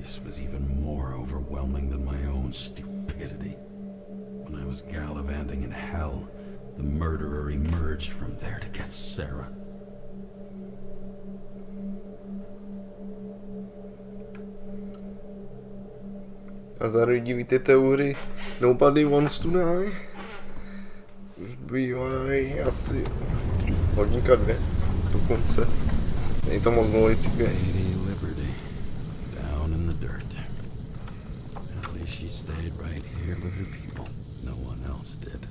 place was even more overwhelming than my own stupidity. When I was gallivanting in hell, the murderer emerged from there to get Sarah. A za lidi víte teorii Nobody Wants to Die? Zbývají asi hodinka 2 dokonce. Není to moc dlouhé. Down in the dirt. At least she stayed right here with her people. No one else did.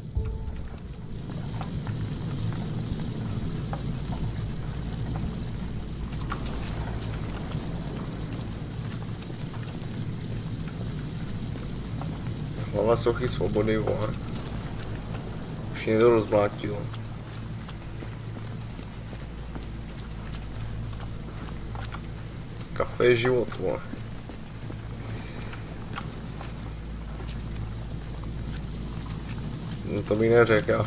Hlava sochy svobody, vole. Už někdo rozmlátil. Kafe je život, vole. No to bych neřekl, já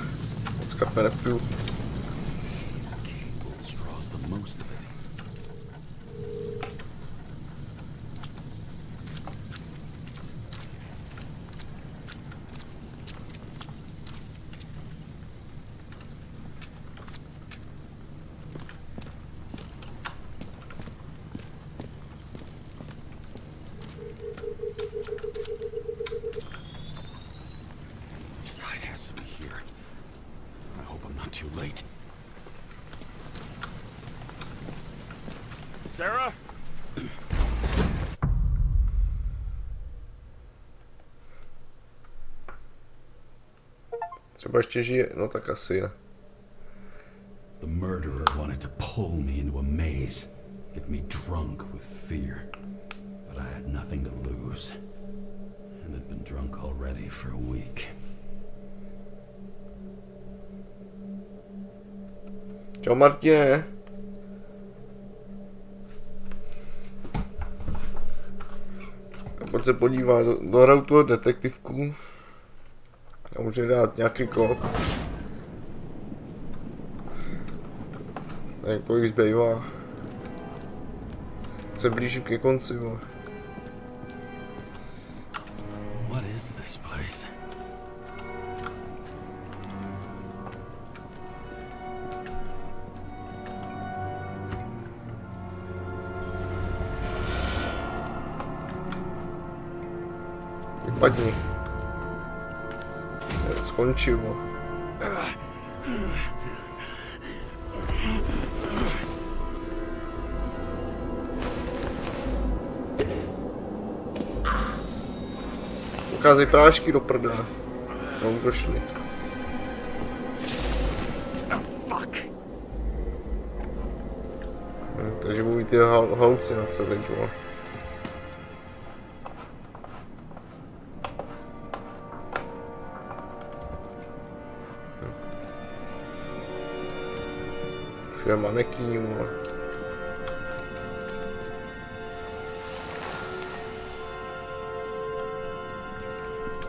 moc kafe nepiju. Sarah? Třeba ještě žije, no tak asi ne. The murderer wanted to pull me into a maze, get me drunk with fear. But I had nothing to lose, and had been drunk already for a week. Čau Martine. Pojď se podívat do routu detektivku. A může dát nějaký kód. Tak kolik zbývá. Se blíží ke konci. What is this place? Vypadni. Skončil. Ukázej prášky do prdele. No už došli. Takže budu mít ty halucinace teď, vole. Už je maneký, vole.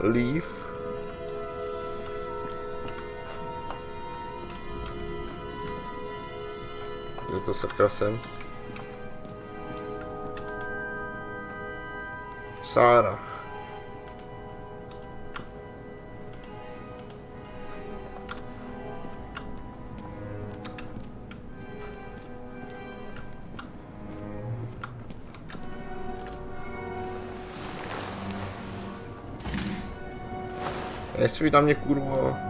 Leave. Je to sakra sem. Sára. Nesví na mě, kurva.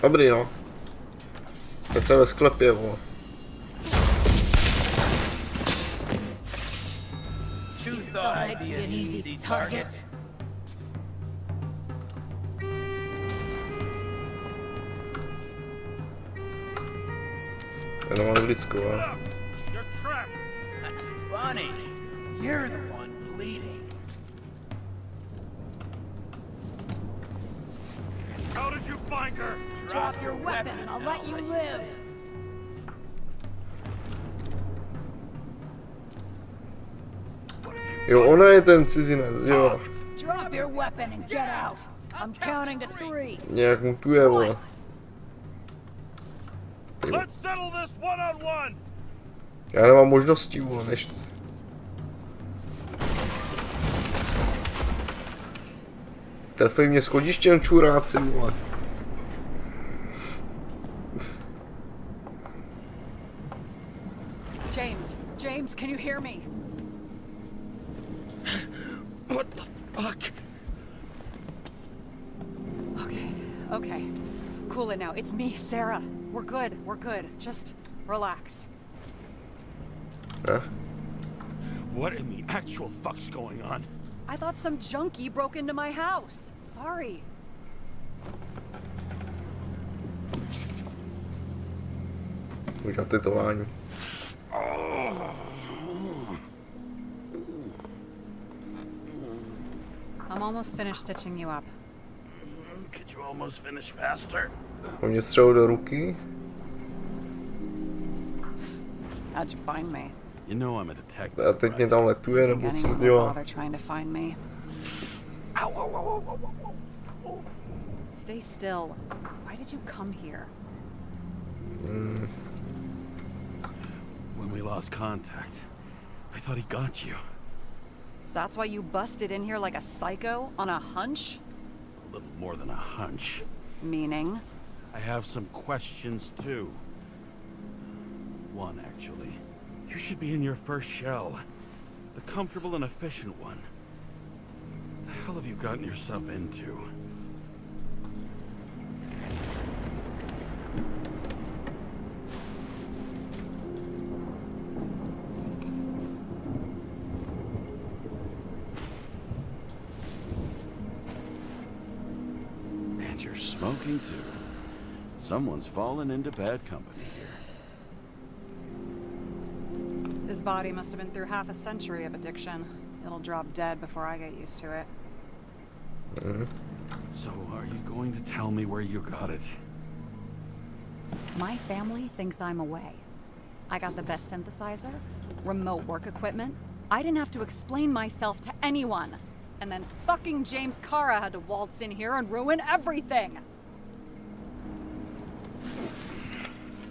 Dobrý, no. Teď se ve sklepě, vole. Jenom anglickou, ale. wanker! Drop your weapon and I'll let you live. Jo, ona je ten cizinec, jo. Drop your weapon and get out. I'm counting to 3. Nějak mutuje, vole. Let's settle this one on one. Já nemám možností, vole, než... Trefej mě schodištěm, čuráci, vole. James, can you hear me? What the fuck? Okay. Cool it now. It's me, Sarah. We're good. Just relax. Huh? What in the actual fuck's going on? I thought some junkie broke into my house. Sorry. Udělal tetování. I'm almost finished stitching you up. Could you almost finish faster? On mě střelil do ruky. How'd you find me? You know I'm a detective. A teď mě tam letuje, nebo co dělá? Trying to find me. Stay still. Why did you come here? When we lost contact, I thought he got you. So that's why you busted in here like a psycho on a hunch? A little more than a hunch. Meaning? I have some questions too. One, actually. You should be in your first shell. The comfortable and efficient one. What the hell have you gotten yourself into? And you're smoking too. Someone's fallen into bad company here. His body must have been through half a century of addiction. It'll drop dead before I get used to it. So, are you going to tell me where you got it? My family thinks I'm away. I got the best synthesizer, remote work equipment. I didn't have to explain myself to anyone. And then fucking James Cara had to waltz in here and ruin everything.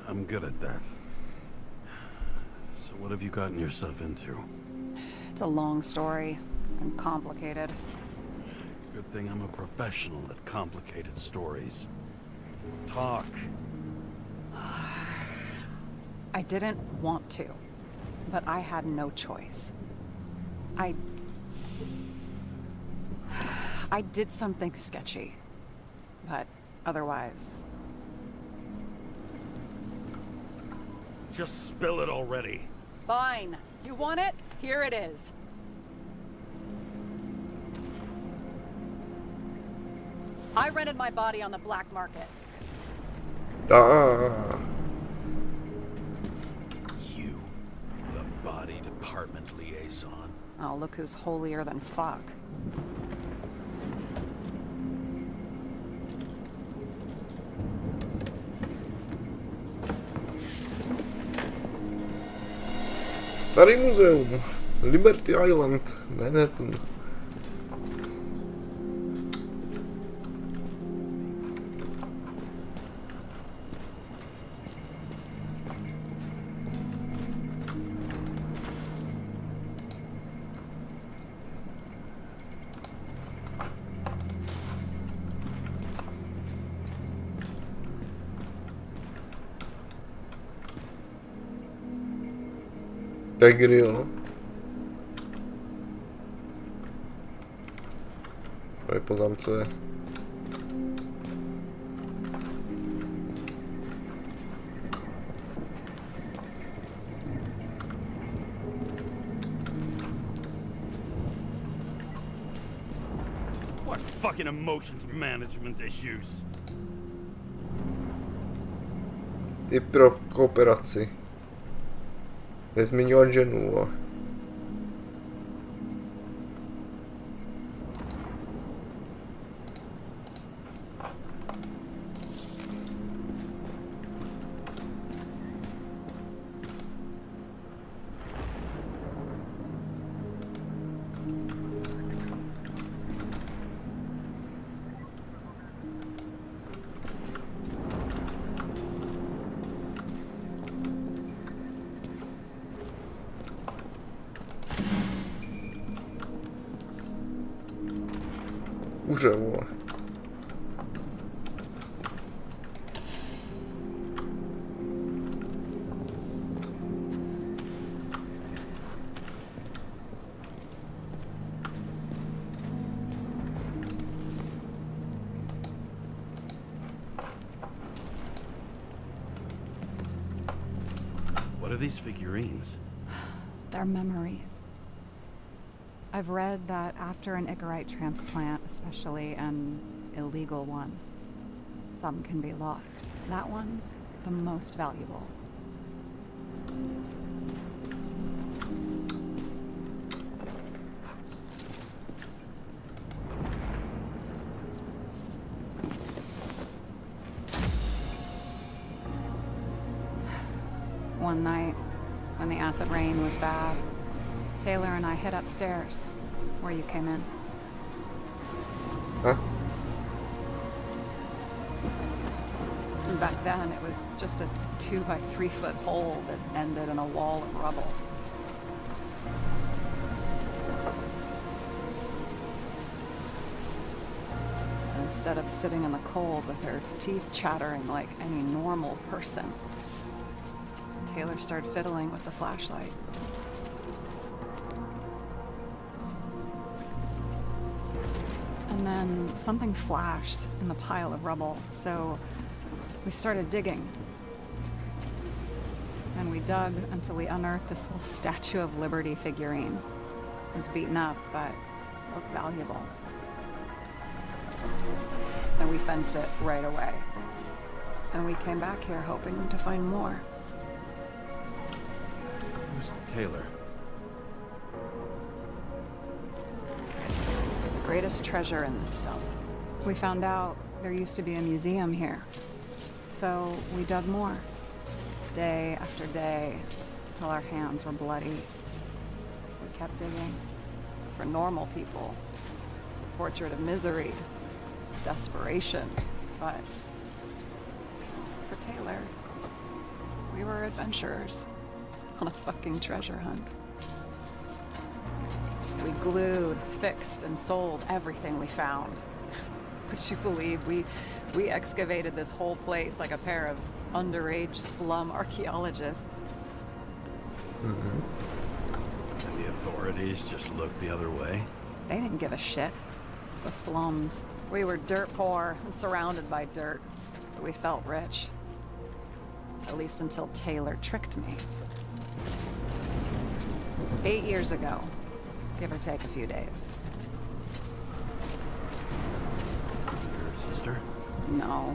I'm good at that. So what have you gotten yourself into? It's a long story and complicated. Good thing I'm a professional at complicated stories. Talk. I didn't want to, but I had no choice. I did something sketchy, but otherwise... Just spill it already. Fine. You want it? Here it is. I rented my body on the black market. You, the body department liaison. Oh, look who's holier than fuck. Starý muzeum. Liberty Island. Manhattan. To je grill. Tady po zamce je. What fucking emotions management issues? I pro kooperaci. Nezmiňovat ženu. Kuře, vole. What are these figurines? They're memories. I've read that after an Icarite transplant, especially an illegal one, some can be lost. That one's the most valuable. One night, when the acid rain was bad, Taylor and I hid upstairs, where you came in. Huh? And back then, it was just a 2 by 3 foot hole that ended in a wall of rubble. And instead of sitting in the cold with her teeth chattering like any normal person, Taylor started fiddling with the flashlight. And then something flashed in the pile of rubble, so we started digging. And we dug until we unearthed this little Statue of Liberty figurine. It was beaten up, but looked valuable. And we fenced it right away. And we came back here hoping to find more. Who's Taylor? The greatest treasure in this stuff. We found out there used to be a museum here. So we dug more. Day after day, till our hands were bloody. We kept digging. For normal people, it's a portrait of misery, desperation. But for Taylor, we were adventurers on a fucking treasure hunt. We glued, fixed, and sold everything we found. Would you believe we excavated this whole place like a pair of underage slum archaeologists? Mm-hmm. And the authorities just looked the other way? They didn't give a shit. It's the slums. We were dirt poor and surrounded by dirt, but we felt rich. At least until Taylor tricked me. 8 years ago, give or take a few days. Your sister? No.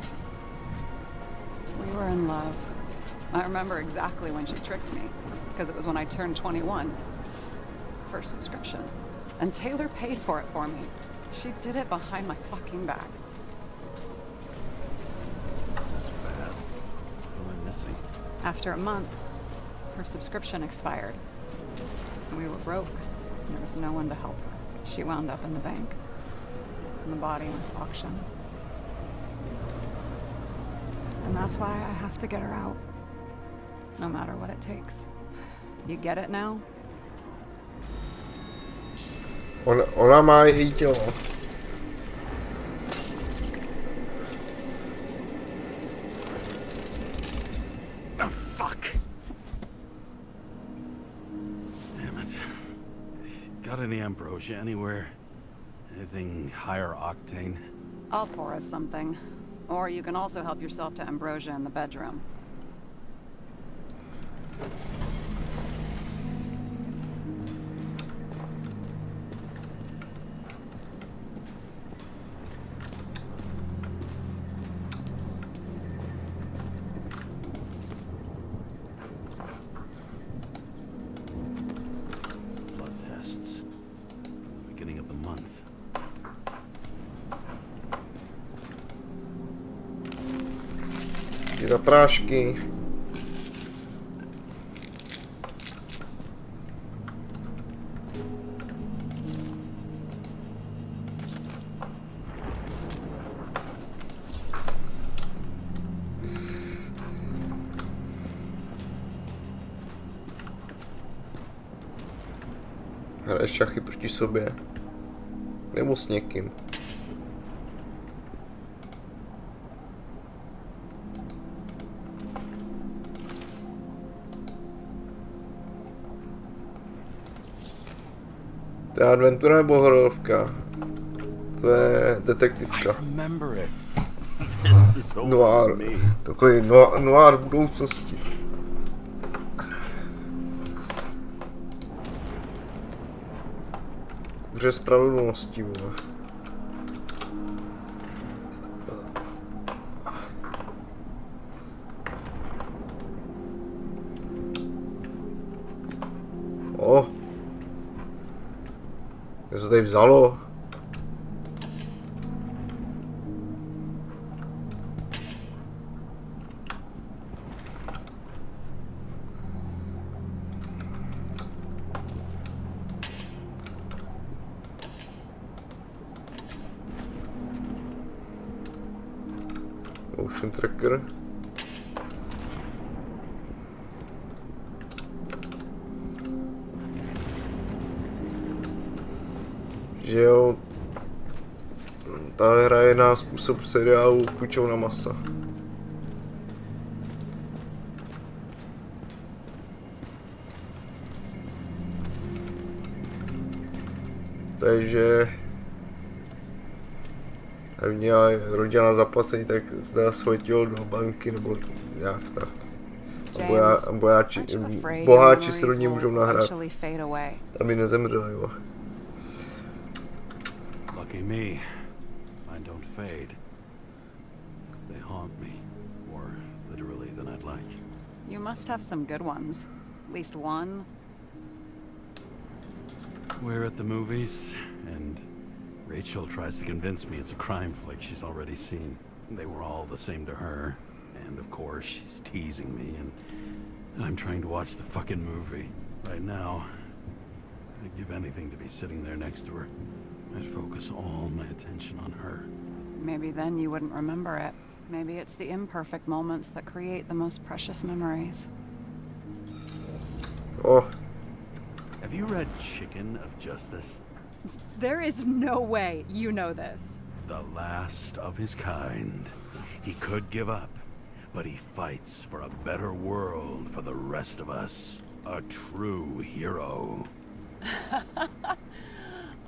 We were in love. I remember exactly when she tricked me, because it was when I turned 21. First subscription. And Taylor paid for it for me. She did it behind my fucking back. That's bad. What am I missing? After a month, her subscription expired. We were broke. There was no one to help her. She wound up in the bank. And the body went to auction. And that's why I have to get her out. No matter what it takes. You get it now? Ona má její tělo. Oh, fuck! Damn it. Got any ambrosia anywhere? Anything higher octane? I'll pour us something. Or you can also help yourself to ambrosia in the bedroom. Blood tests. From the beginning of the month. Ty zaprášky. Hraješ šachy proti sobě. Nebo s někým. To je adventura nebo hororovka? To je detektivka. Noir. Takový noir budoucnosti. Kuře spravedlnosti, vole. Jak se tady vzalo? Motion tracker. Že jo, ta hra je na způsob seriálu Půjčovna masa. Takže aby měla rodina zaplacení, tak zdá svoje tělo do banky nebo nějak tak. A boháči se do ní můžou nahrát, aby nezemřeli, jo. Lucky me, mine don't fade. They haunt me, more literally than I'd like. You must have some good ones. At least one. We're at the movies, and Rachel tries to convince me it's a crime flick she's already seen. They were all the same to her, and of course she's teasing me, and I'm trying to watch the fucking movie. Right now, I'd give anything to be sitting there next to her. I'd focus all my attention on her. Maybe then you wouldn't remember it. Maybe it's the imperfect moments that create the most precious memories. Oh. Have you read Chicken of Justice? There is no way you know this. The last of his kind. He could give up, but he fights for a better world for the rest of us. A true hero.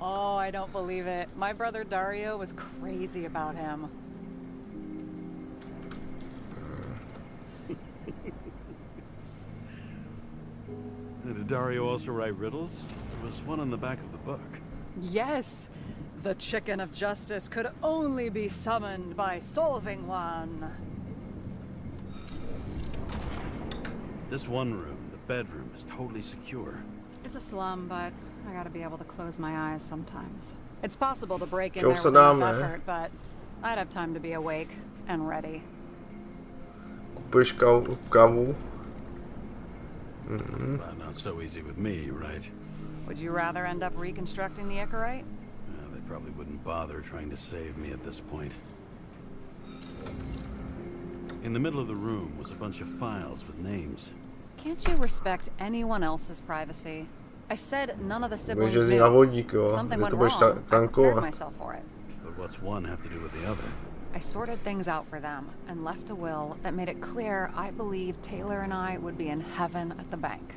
Oh, I don't believe it. My brother Dario was crazy about him. Did Dario also write riddles? There was one on the back of the book. Yes. The Chicken of Justice could only be summoned by solving one. This one room, the bedroom, is totally secure. It's a slum, but I gotta be able to close my eyes sometimes. It's possible to break in Čo there sa with enough dáme? effort, but I'd have time to be awake and ready. Kupuješ kávu? Not so easy with me, right? Would you rather end up reconstructing the Icarite? They probably wouldn't bother trying to save me at this point. In the middle of the room was a bunch of files with names. Can't you respect anyone else's privacy? I said none of the siblings Můžeš knew. na vodník, jo. Something Kde went to budeš wrong. I prepared tankovat. myself for it. But what's one have to do with the other? I sorted things out for them and left a will that made it clear I believed Taylor and I would be in heaven at the bank.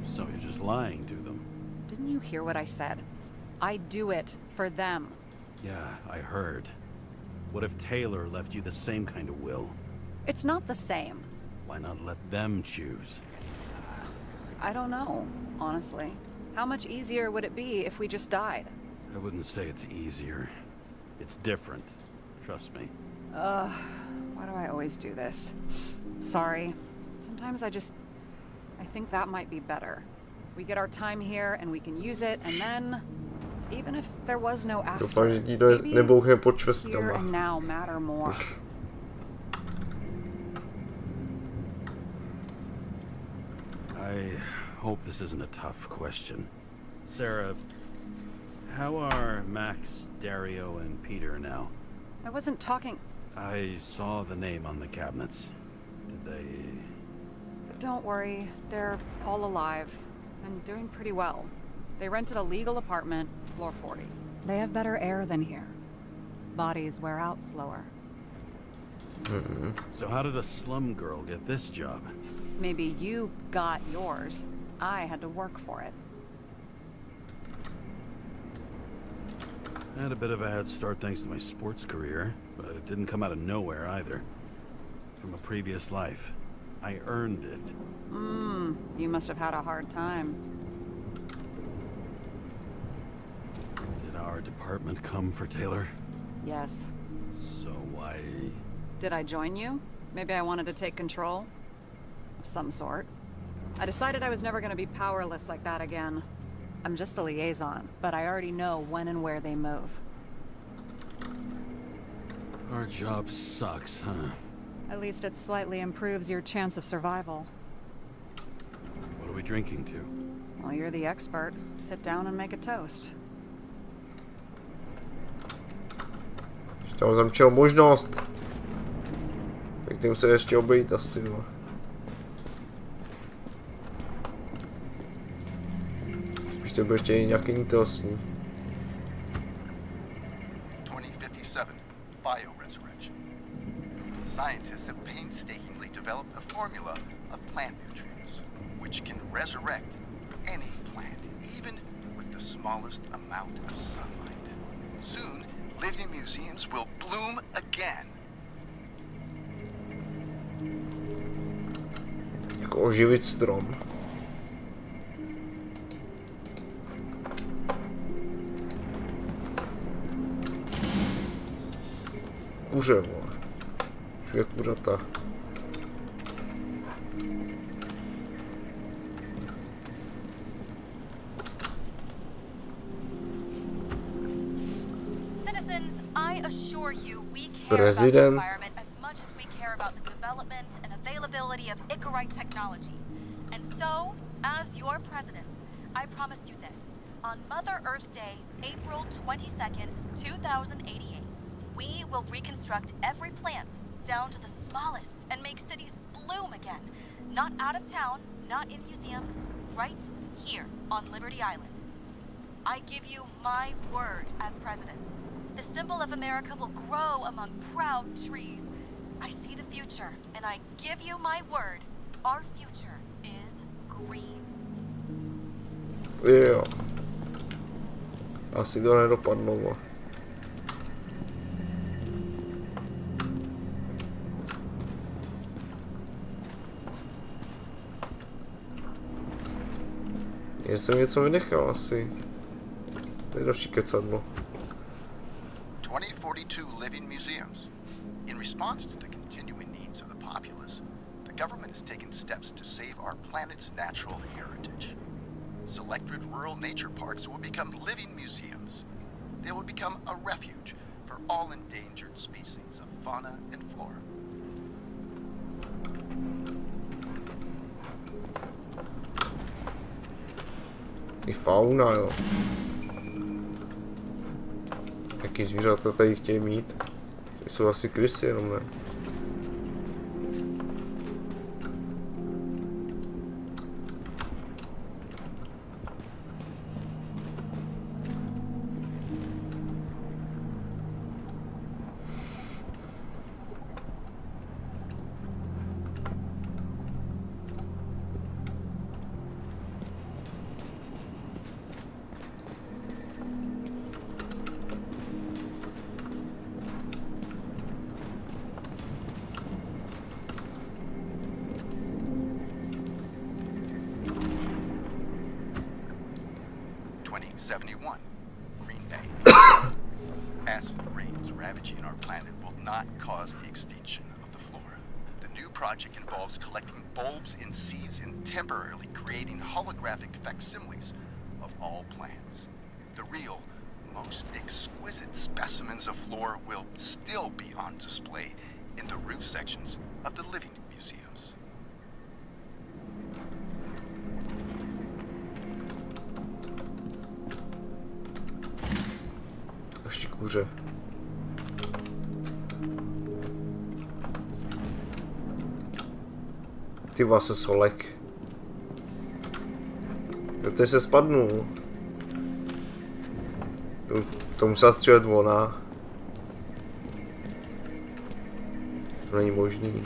So you're just lying to them? Didn't you hear what I said? I do it for them. Yeah, I heard. What if Taylor left you the same kind of will? It's not the same. Why not let them choose? I don't know, honestly. How much easier would it be if we just died? I wouldn't say it's easier. It's different. Trust me. Why do I always do this? Sorry. Sometimes I think that might be better. We get our time here and we can use it, and then, even if there was no after, Doufám, že ti to nebouchne pod here čvestkama. and now matter more. I hope this isn't a tough question. Sarah, how are Max, Dario, and Peter now? I wasn't talking... I saw the name on the cabinets. Did they... Don't worry, they're all alive and doing pretty well. They rented a legal apartment, floor 40. They have better air than here. Bodies wear out slower. So how did a slum girl get this job? Maybe you got yours. I had to work for it. I had a bit of a head start thanks to my sports career, but it didn't come out of nowhere either. From a previous life. I earned it. You must have had a hard time. Did our department come for Taylor? Yes. So why... Did I join you? Maybe I wanted to take control? Of some sort. I decided I was never going to be powerless like that again. I'm just a liaison, but I already know when and where they move. Our job sucks, huh? At least it slightly improves your chance of survival. What are we drinking to? Well, you're the expert. Sit down and make a toast. Tam zamčel možnost. Tak tím se ještě obejít asi, no. Spíš to bude ještě nějaký nitelstní. 2057, bioresurrection. Scientists have painstakingly developed a formula of plant nutrients, which can resurrect any plant, even with the smallest amount of sunlight. Soon, living museums will bloom again. Jako oživit strom. Kuře, vole. Všude kuřata. President. And so, as your president, I promised you this. On Mother Earth Day, April 22nd, 2088, we will reconstruct every plant down to the smallest and make cities bloom again. Not out of town, not in museums, right here on Liberty Island. I give you my word as president. The symbol of America will grow among proud trees. I see the future, and I give you my word. Our future is green. Jo. Asi to nedopadlo. Jen jsem něco vynechal asi. To je další kecadlo. 2042 living museums. In response to the continuing needs of the populace, the government has taken steps to save our planet's natural heritage. Selected rural nature parks will become living museums. They will become a refuge for all endangered species of fauna and flora. I fauna, jo. Jaký zvířata tady chtějí mít? Jsou asi krysy, jenom ne. Green Bay. Acid rains ravaging our planet will not cause the extinction of the flora. The new project involves collecting bulbs and seeds and temporarily creating holographic facsimiles of all plants. The real, most exquisite specimens of flora will still be on display in the roof sections of the living museums. Další kuře. Ty vase solek. Jo, teď se spadnu. To musela střílet ona. To není možný.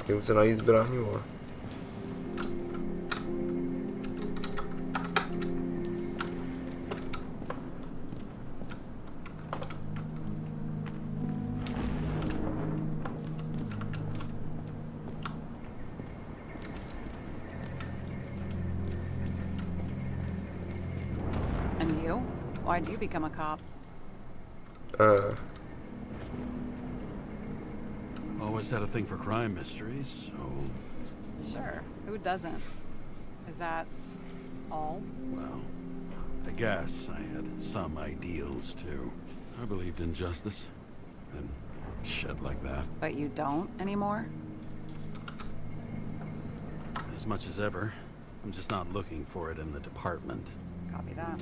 Ty musím najít zbraň, ale. you? Why'd you become a cop? Always had a thing for crime mysteries, so... Sure, who doesn't? Is that all? Well, I guess I had some ideals, too. I believed in justice, and shit like that. But you don't anymore? As much as ever. I'm just not looking for it in the department. Copy that.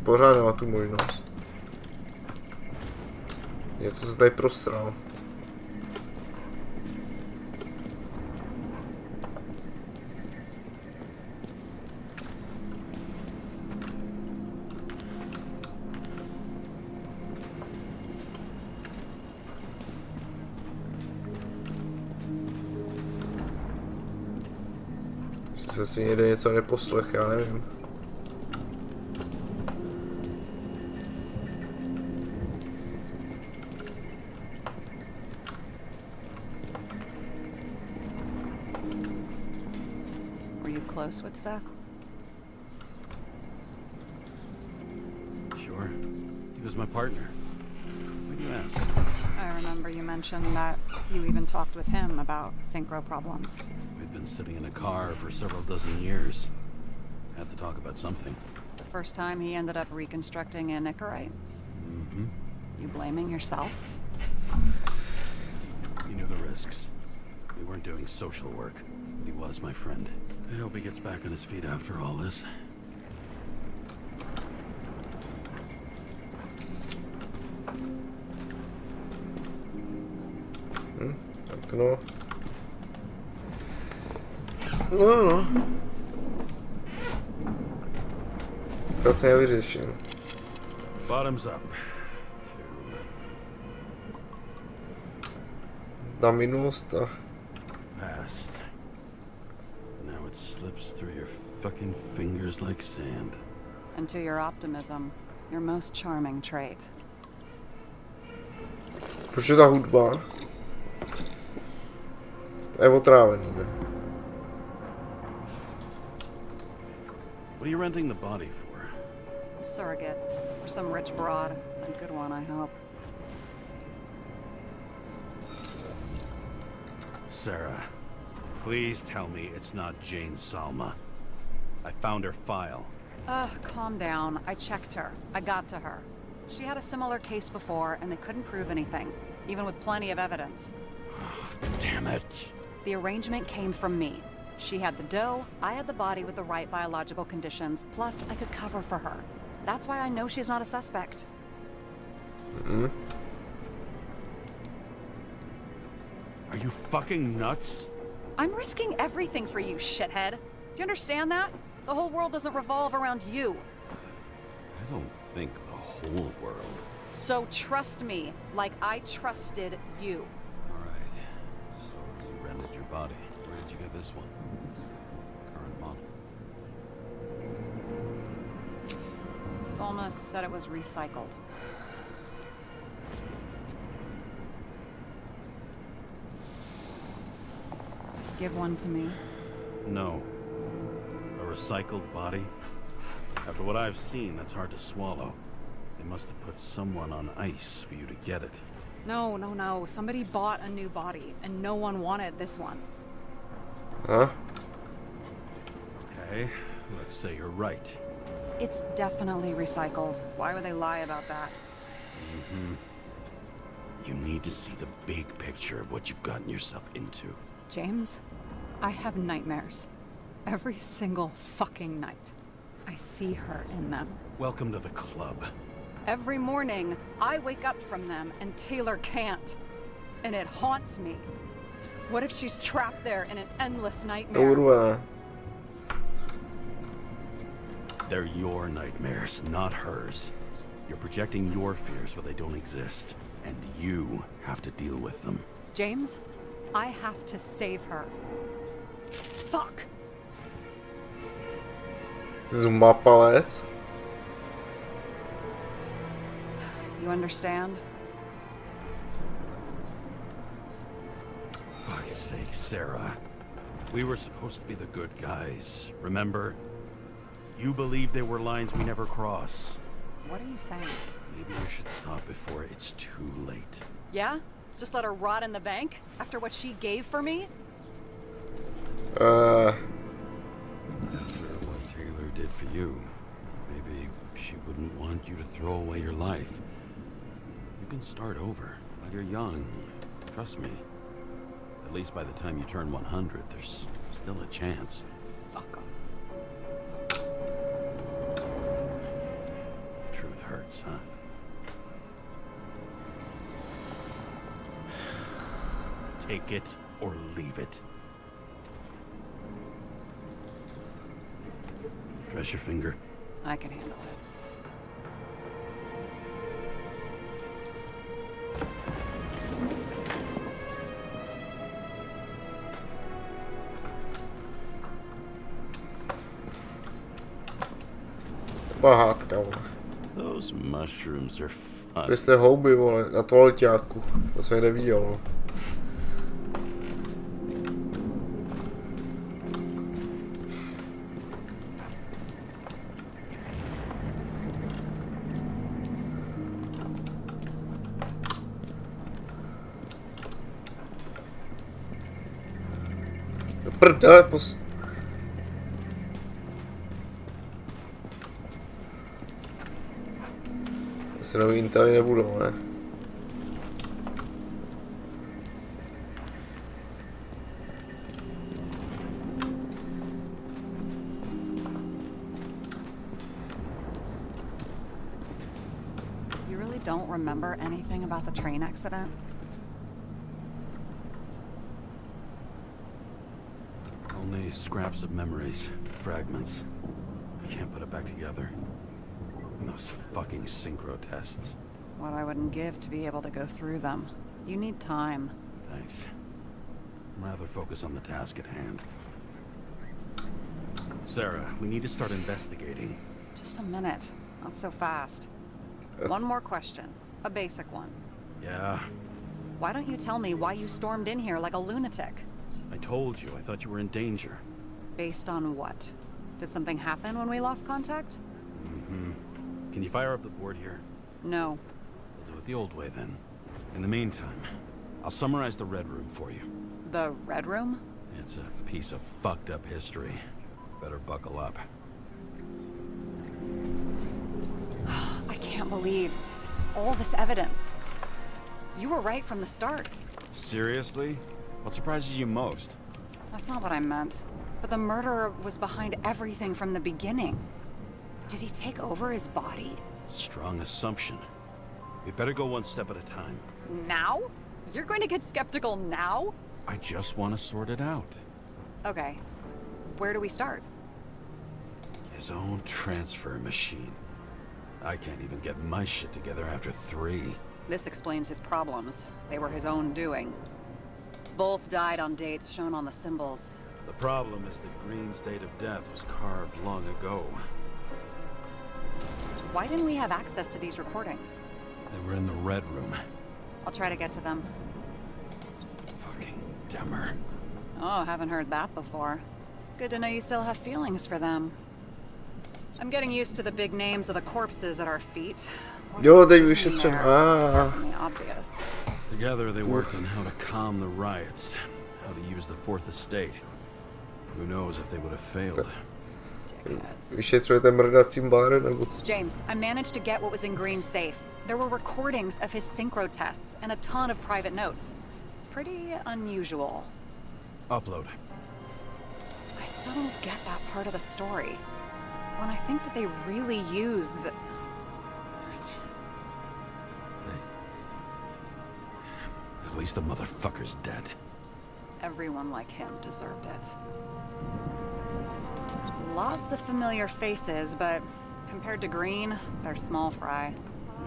Pořád nemá tu možnost. Něco se tady prosral. Se si někde něco neposlech, já nevím. Were you close with Seth? Sure. He was my partner. Why'd you ask? I remember you mentioned that you even talked with him about synchro problems. We'd been sitting in a car for several dozen years. Had to talk about something. The first time he ended up reconstructing a Nicorite? Mm-hmm. You blaming yourself? He knew the risks. We weren't doing social work. He was my friend. I hope he gets back on his feet after all this. Tak no. No. To se nevyřeším. Bottoms up. Na minulost a... Past. Now it slips through your fucking fingers like sand. And to your optimism, your most charming trait. Proč je ta hudba? Je otrávený, ne? What are you renting the body for? A surrogate. For some rich broad. A good one, I hope. Sarah, please tell me it's not Jane Salma. I found her file. Calm down. I checked her. I got to her. She had a similar case before, and they couldn't prove anything, even with plenty of evidence. Damn it. The arrangement came from me. She had the dough, I had the body with the right biological conditions, plus I could cover for her. That's why I know she's not a suspect. Mm-hmm. Are you fucking nuts? I'm risking everything for you, shithead. Do you understand that? The whole world doesn't revolve around you. I don't think the whole world. So trust me, like I trusted you. Alright. So you rented your body. Where did you get this one? Current model. Salma said it was recycled. Give one to me. No. A recycled body? After what I've seen, that's hard to swallow. They must have put someone on ice for you to get it. No. Somebody bought a new body, and no one wanted this one. Huh? Okay, let's say you're right. It's definitely recycled. Why would they lie about that? Mm-hmm. You need to see the big picture of what you've gotten yourself into. James, I have nightmares. Every single fucking night. I see her in them. Welcome to the club. Every morning, I wake up from them and Taylor can't. And it haunts me. What if she's trapped there in an endless nightmare? They're your nightmares, not hers. You're projecting your fears where they don't exist. And you have to deal with them. James, I have to save her. Fuck! Zmapalec. You understand? Fuck's sake, Sarah. We were supposed to be the good guys, remember? You believe there were lines we never cross. What are you saying? Maybe you should stop before it's too late. Yeah? Just let her rot in the bank after what she gave for me? After what Taylor did for you, maybe she wouldn't want you to throw away your life. You can start over. You're young. Trust me. At least by the time you turn 100, there's still a chance. Fuck off. The truth hurts, huh? Take it or leave it. Dress your finger. I can handle it. Sluchátka, vole. Those mushrooms are fun. Vy jste houby, vole, na toaleťáku. To jsem neviděl, vole. Do prdele, Asi nový Intely nebudou, ne? You really don't remember anything about the train accident? Only scraps of memories, fragments. I can't put it back together. And those fucking synchro tests. What I wouldn't give to be able to go through them. You need time. Thanks. I'd rather focus on the task at hand. Sarah, we need to start investigating. Just a minute. Not so fast. One more question. A basic one. Yeah? Why don't you tell me why you stormed in here like a lunatic? I told you, I thought you were in danger. Based on what? Did something happen when we lost contact? Mm-hmm. Can you fire up the board here? No. We'll do it the old way then. In the meantime, I'll summarize the Red Room for you. The Red Room? It's a piece of fucked up history. Better buckle up. I can't believe all this evidence. You were right from the start. Seriously? What surprises you most? That's not what I meant. But the murderer was behind everything from the beginning. Did he take over his body? Strong assumption. We better go one step at a time. Now? You're going to get skeptical now? I just want to sort it out. Okay. Where do we start? His own transfer machine. I can't even get my shit together after 3. This explains his problems. They were his own doing. Both died on dates shown on the symbols. The problem is the green state of death was carved long ago. Why didn't we have access to these recordings? They were in the Red Room. I'll try to get to them. Fucking Demmer. Oh, haven't heard that before. Good to know you still have feelings for them. I'm getting used to the big names of the corpses at our feet. Jo, teď vyšetřím. Obvious. Together they worked on how to calm the riots, how to use the Fourth Estate. Who knows if they would have failed. Vyšetřujete mrdacím báre, nebo co? James, I managed to get what was in Green's safe. There were recordings of his synchro tests and a ton of private notes. It's pretty unusual. Upload. I still don't get that part of the story. When I think that they really used the... At least the motherfucker's dead. Everyone like him deserved it. Lots of familiar faces, but compared to Green, they're small fry.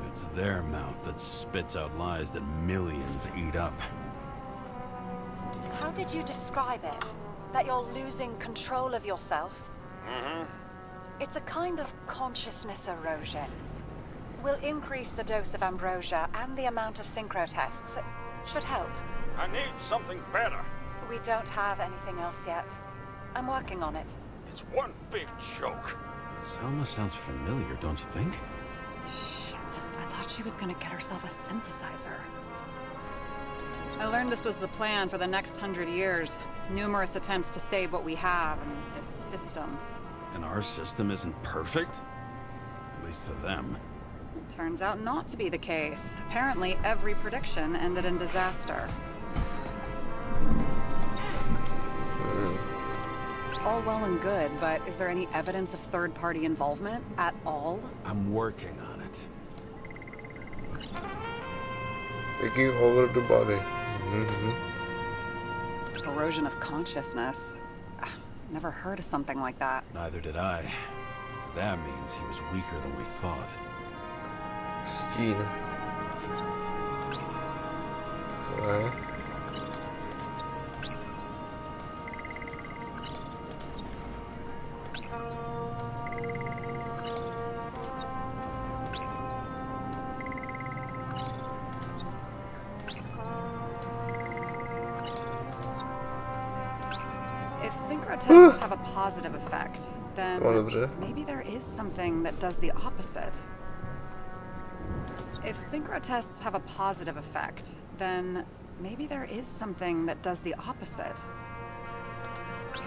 It's their mouth that spits out lies that millions eat up. How did you describe it? That you're losing control of yourself? Mm-hmm. It's a kind of consciousness erosion. We'll increase the dose of ambrosia and the amount of synchro tests. Should help. I need something better. We don't have anything else yet. I'm working on it. It's one big joke. Selma sounds familiar, don't you think? Shit, I thought she was gonna get herself a synthesizer. I learned this was the plan for the next 100 years. Numerous attempts to save what we have in this system. And our system isn't perfect? At least for them. It turns out not to be the case. Apparently, every prediction ended in disaster. All well and good, but is there any evidence of third-party involvement at all? I'm working on it. Taking over the body. Erosion of consciousness. Never heard of something like that. Neither did I. That means he was weaker than we thought. Stín. Right. Tests have a positive effect, then dobře. maybe there is something that does the opposite. If synchro tests have a positive effect, then maybe there is something that does the opposite.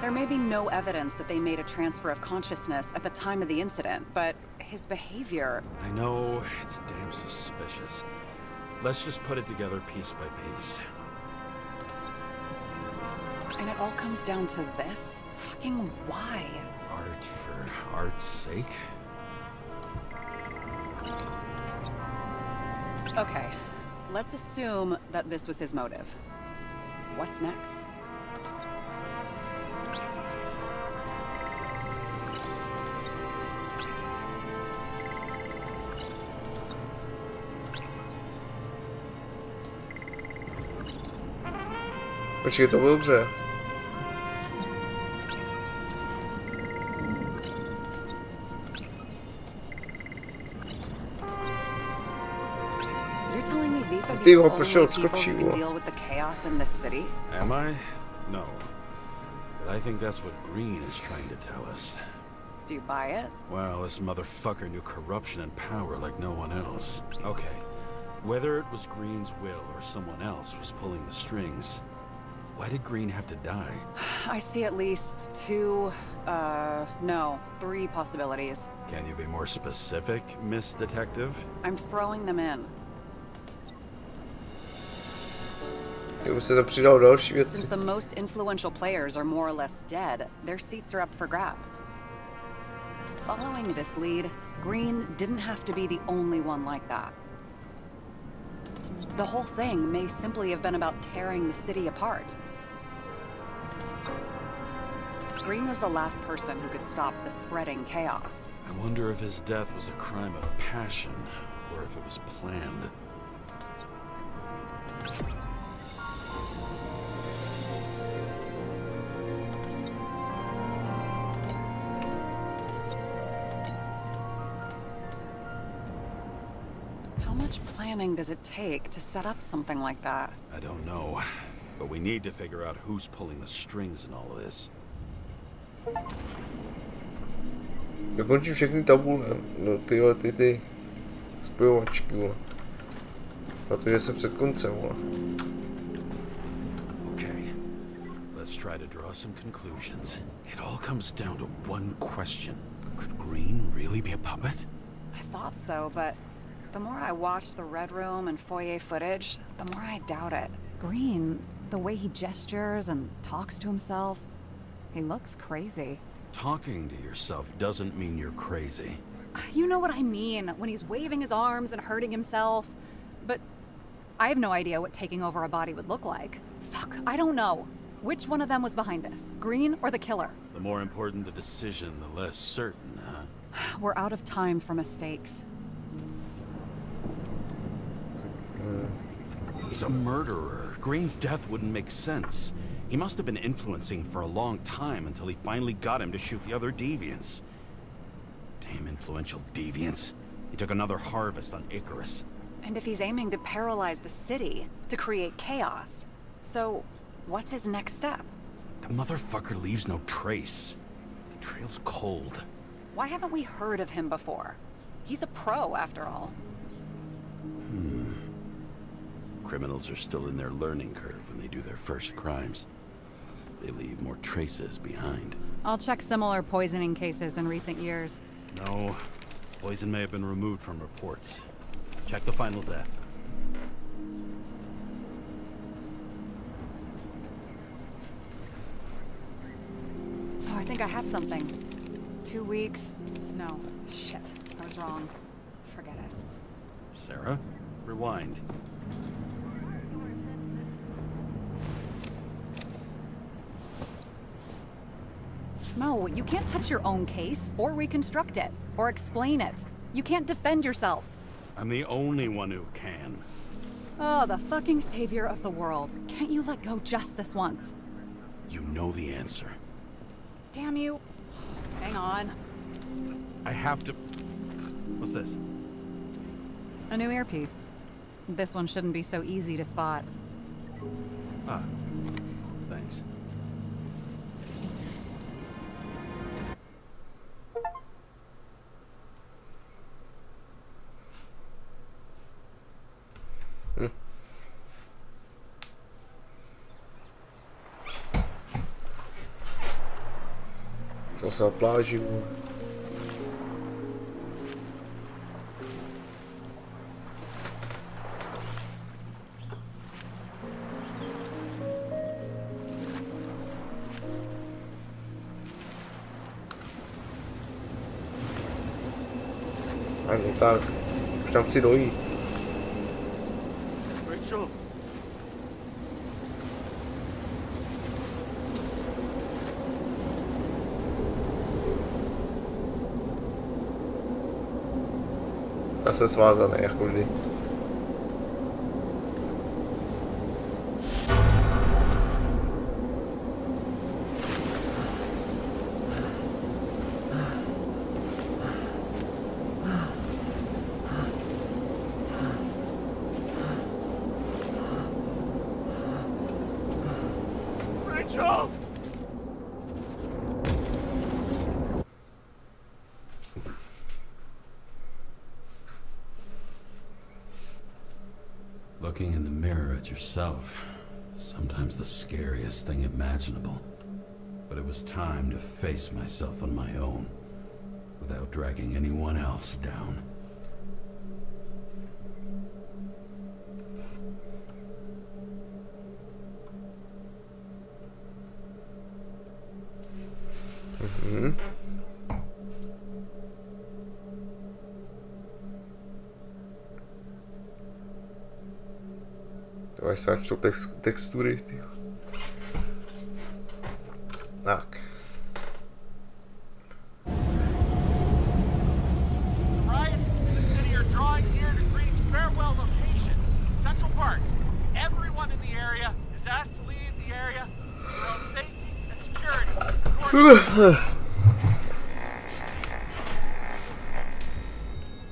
There may be no evidence that they made a transfer of consciousness at the time of the incident, but his behavior... I know, it's damn suspicious. Let's just put it together piece by piece. And it all comes down to this? Fucking why? Art for art's sake? Okay, let's assume that this was his motive. What's next? Počkej, to bylo dobře. Ty ho prošel odskočí, deal with the chaos in this city? Am I? No. But I think that's what Green is trying to tell us. Do you buy it? Well, this motherfucker knew corruption and power like no one else. Okay. Whether it was Green's will or someone else was pulling the strings, why did Green have to die? I see at least three possibilities. Can you be more specific, Miss Detective? I'm throwing them in. Since the most influential players are more or less dead, their seats are up for grabs. Following this lead, Green didn't have to be the only one like that. The whole thing may simply have been about tearing the city apart. Green was the last person who could stop the spreading chaos. I wonder if his death was a crime of passion, or if it was planned. How much planning does it take to set up something like that? I don't know, but we need to figure out who's pulling the strings in all of this. Dokončím všechny tabule, no ty spojovačky, protože jsem před koncem, Okay, let's try to draw some conclusions. It all comes down to one question. Could Green really be a puppet? I thought so, but the more I watch the Red Room and foyer footage, the more I doubt it. Green, the way he gestures and talks to himself, he looks crazy. Talking to yourself doesn't mean you're crazy. You know what I mean, when he's waving his arms and hurting himself. But I have no idea what taking over a body would look like. Fuck, I don't know. Which one of them was behind this, Green or the killer? The more important the decision, the less certain, huh? We're out of time for mistakes. He's a murderer. Green's death wouldn't make sense. He must have been influencing for a long time until he finally got him to shoot the other deviants. Damn influential deviants. He took another harvest on Icarus. And if he's aiming to paralyze the city, to create chaos, so what's his next step? The motherfucker leaves no trace. The trail's cold. Why haven't we heard of him before? He's a pro, after all. Criminals are still in their learning curve when they do their first crimes. They leave more traces behind. I'll check similar poisoning cases in recent years. No. Poison may have been removed from reports. Check the final death. Oh, I think I have something. 2 weeks. No. Shit. I was wrong. Forget it. Sarah, rewind. No, you can't touch your own case, or reconstruct it, or explain it. You can't defend yourself. I'm the only one who can. Oh, the fucking savior of the world. Can't you let go just this once? You know the answer. Damn you. Hang on. I have to... What's this? A new earpiece. This one shouldn't be so easy to spot. Ah, thanks. Zase na pláži. Ani tak, už tam chci dojít. Rachel! Zase svázaný, jako vždy. Rachel! Looking in the mirror at yourself, sometimes the scariest thing imaginable. But it was time to face myself on my own, without dragging anyone else down. To až se načtou textury, tyjo. Tak. Riots in the city are drawing near to Green's farewell location, Central Park. Everyone in the area is asked to leave the area for their own safety and security.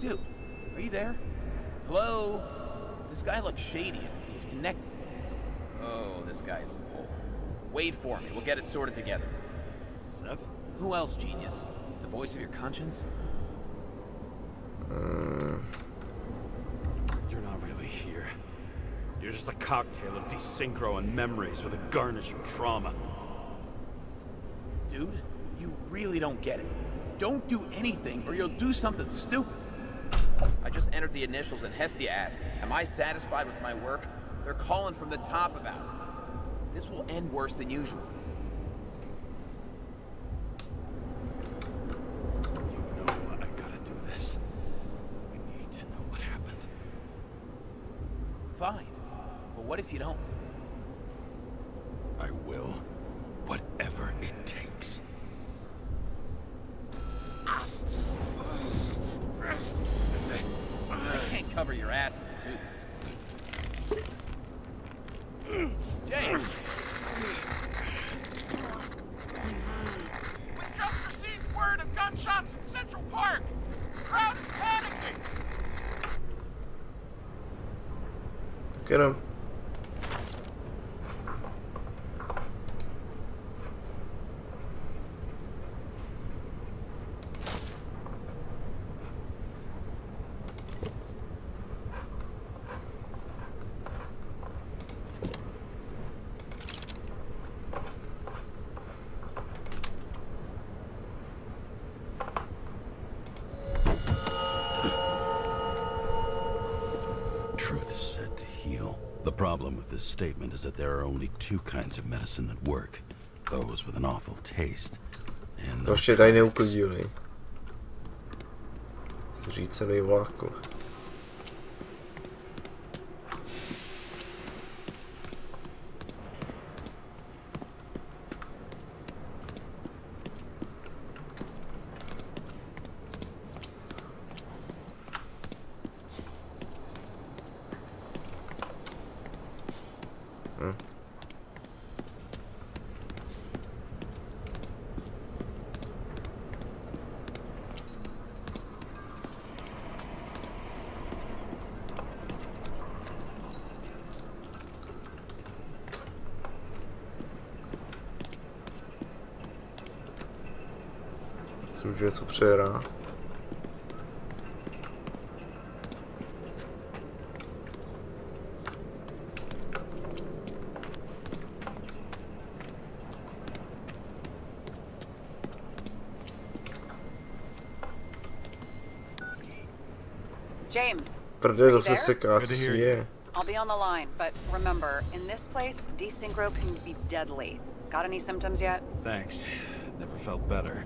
Dude, are you there? Hello? This guy looks shady. He's connected. Oh, this guy's a pole. Wait for me. We'll get it sorted together. Seth? Who else, genius? The voice of your conscience? You're not really here. You're just a cocktail of desynchro and memories with a garnish of trauma. Dude, you really don't get it. Don't do anything or you'll do something stupid. I just entered the initials and Hestia asked, am I satisfied with my work? They're calling from the top about it. This will end worse than usual. You know I gotta do this. We need to know what happened. Fine. But what if you don't? I will. Whatever it takes. I can't cover your ass if you do this. James! We just received word of gunshots in Central Park. The crowd is panicking. Get him. problem with this statement is that there are only two kinds of medicine that work. Those with an awful taste. And to ještě tady neuklidili. Zřícený vláku. Už něco přejerá. James. Prdě, to se seká, co si je. I'll be on the line, but remember, in this place, desynchro can be deadly. Got any symptoms yet? Thanks. Never felt better.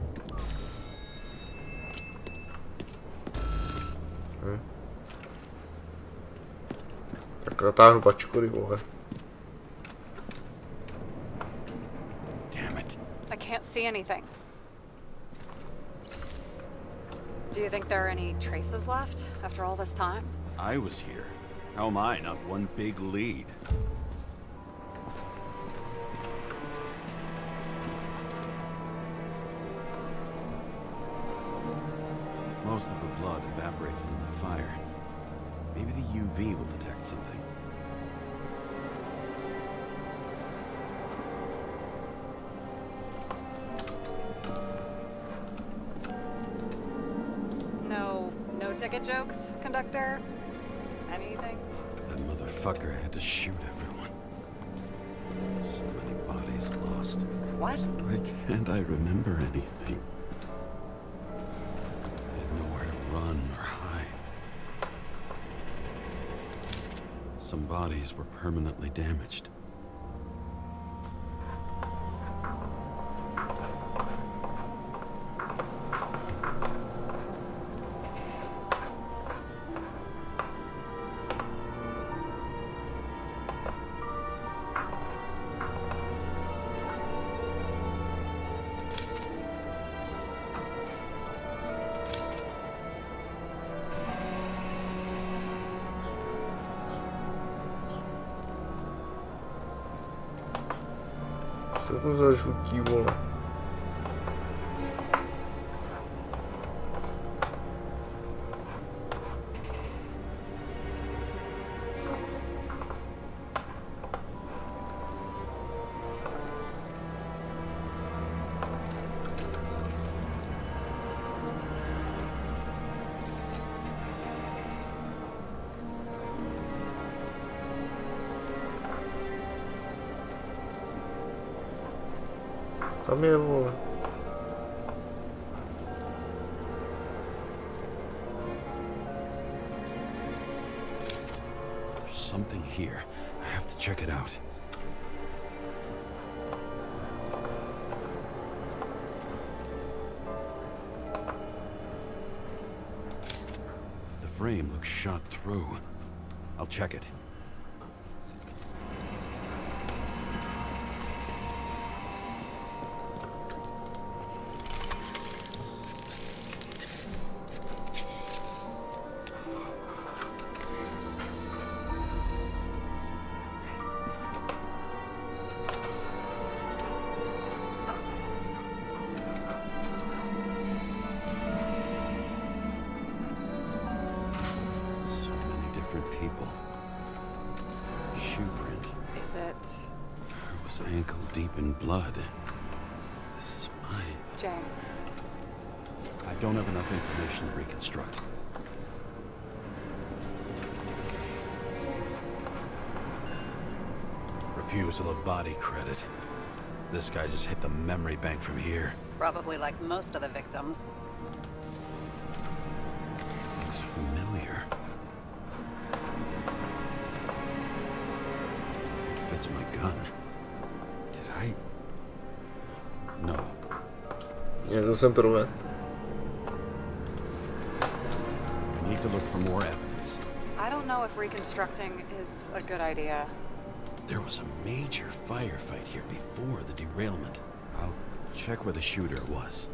Tak natáhnu pačku, vole. Damn it. I can't see anything. Do you think there are any traces left after all this time? I was here. How am I not one big lead? Most of the blood evaporated in the fire. Maybe the UV will detect something. No ticket jokes, conductor? Anything? That motherfucker had to shoot everyone. So many bodies lost. What? Why can't I remember anything? I had nowhere to run or hide. Some bodies were permanently damaged. Co to za žlutí, vole? Tam je, vole. There's something here. I have to check it out. The frame looks shot through. I'll check it. People. Shoe print. Is it? I was ankle deep in blood. This is mine. James. I don't have enough information to reconstruct. Refusal of body credit. This guy just hit the memory bank from here. Probably like most of the victims. Looks familiar. that's my gun. Did I? No. Yeah, to jsem prvé. I need to look for more evidence. I don't know if reconstructing is a good idea. There was a major firefight here before the derailment. I'll check where the shooter was.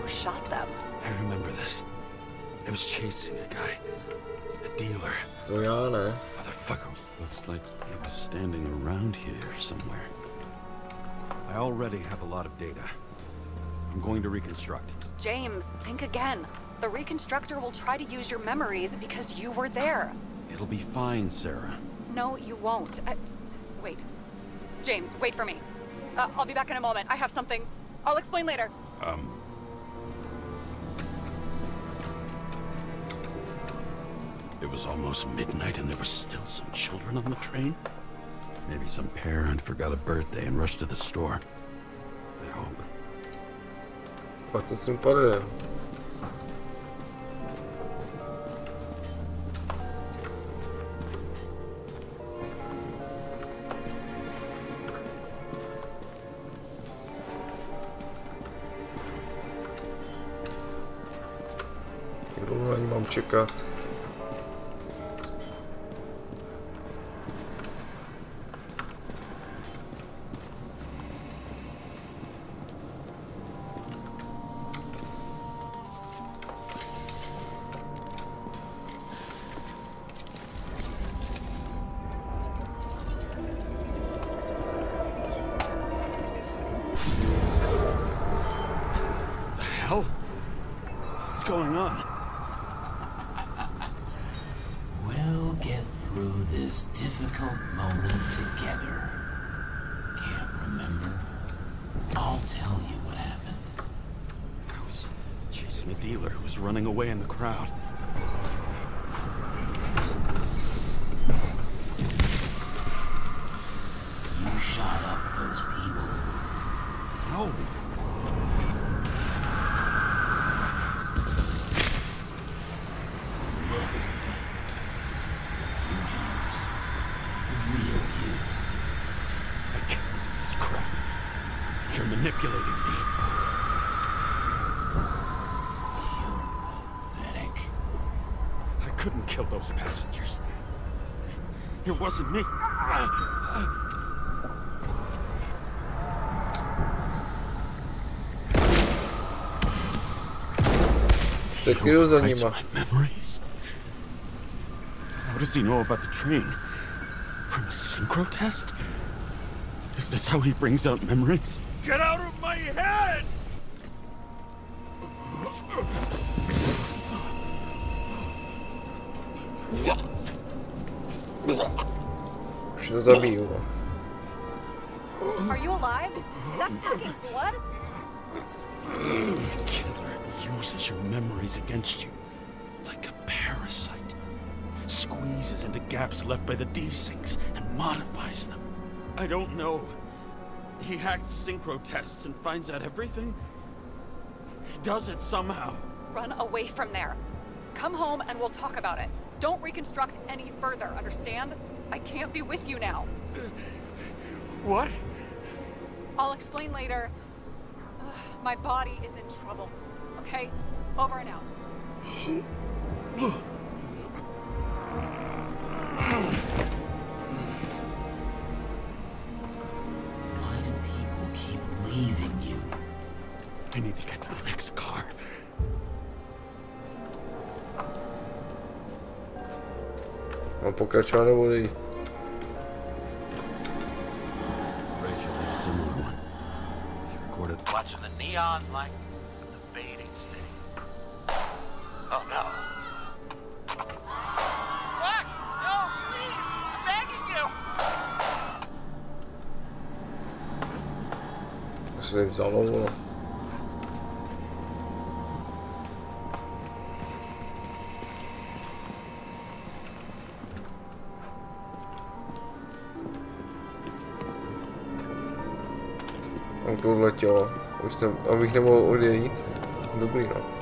Shot them. I remember this. It was chasing a guy. A dealer. No já ne. Motherfucker. Looks like he was standing around here somewhere. I already have a lot of data. I'm going to reconstruct. James, think again. The reconstructor will try to use your memories because you were there. It'll be fine, Sarah. No, you won't. Wait. James, wait for me. I'll be back in a moment. I have something. I'll explain later. It was almost midnight and there were still some children on the train. Maybe some parent forgot a birthday and rushed to the store. I hope. Pak to s tím padne. Dlouho ani mám čekat. Difficult moment together. Can't remember? I'll tell you what happened. I was chasing a dealer who was running away in the crowd. You shot up those people. No. Manipulating me. You're pathetic. I couldn't kill those passengers. It wasn't me. My memories. How does he know about the train? From a synchro test? Is this how he brings out memories? Get out of my head! Už to zabiju. Are you alive? Is that fucking blood? The killer uses your memories against you. Like a parasite. Squeezes into gaps left by the D-Syncs and modifies them. I don't know. He hacked synchro tests and finds out everything? He does it somehow. Run away from there. Come home and we'll talk about it. Don't reconstruct any further, understand? I can't be with you now. What? I'll explain later. My body is in trouble. Okay? Over and out. Leaving you. I need to get to the next car. Mám pokračovat nebo jít? Rachel had a similar one. She recorded watching the neon lights of the fading city. Oh no. What? No, please! I'm begging you! To se jim vzalo. Auto odletělo. Už jsem, abych nemohl odejít. Dobrý, no.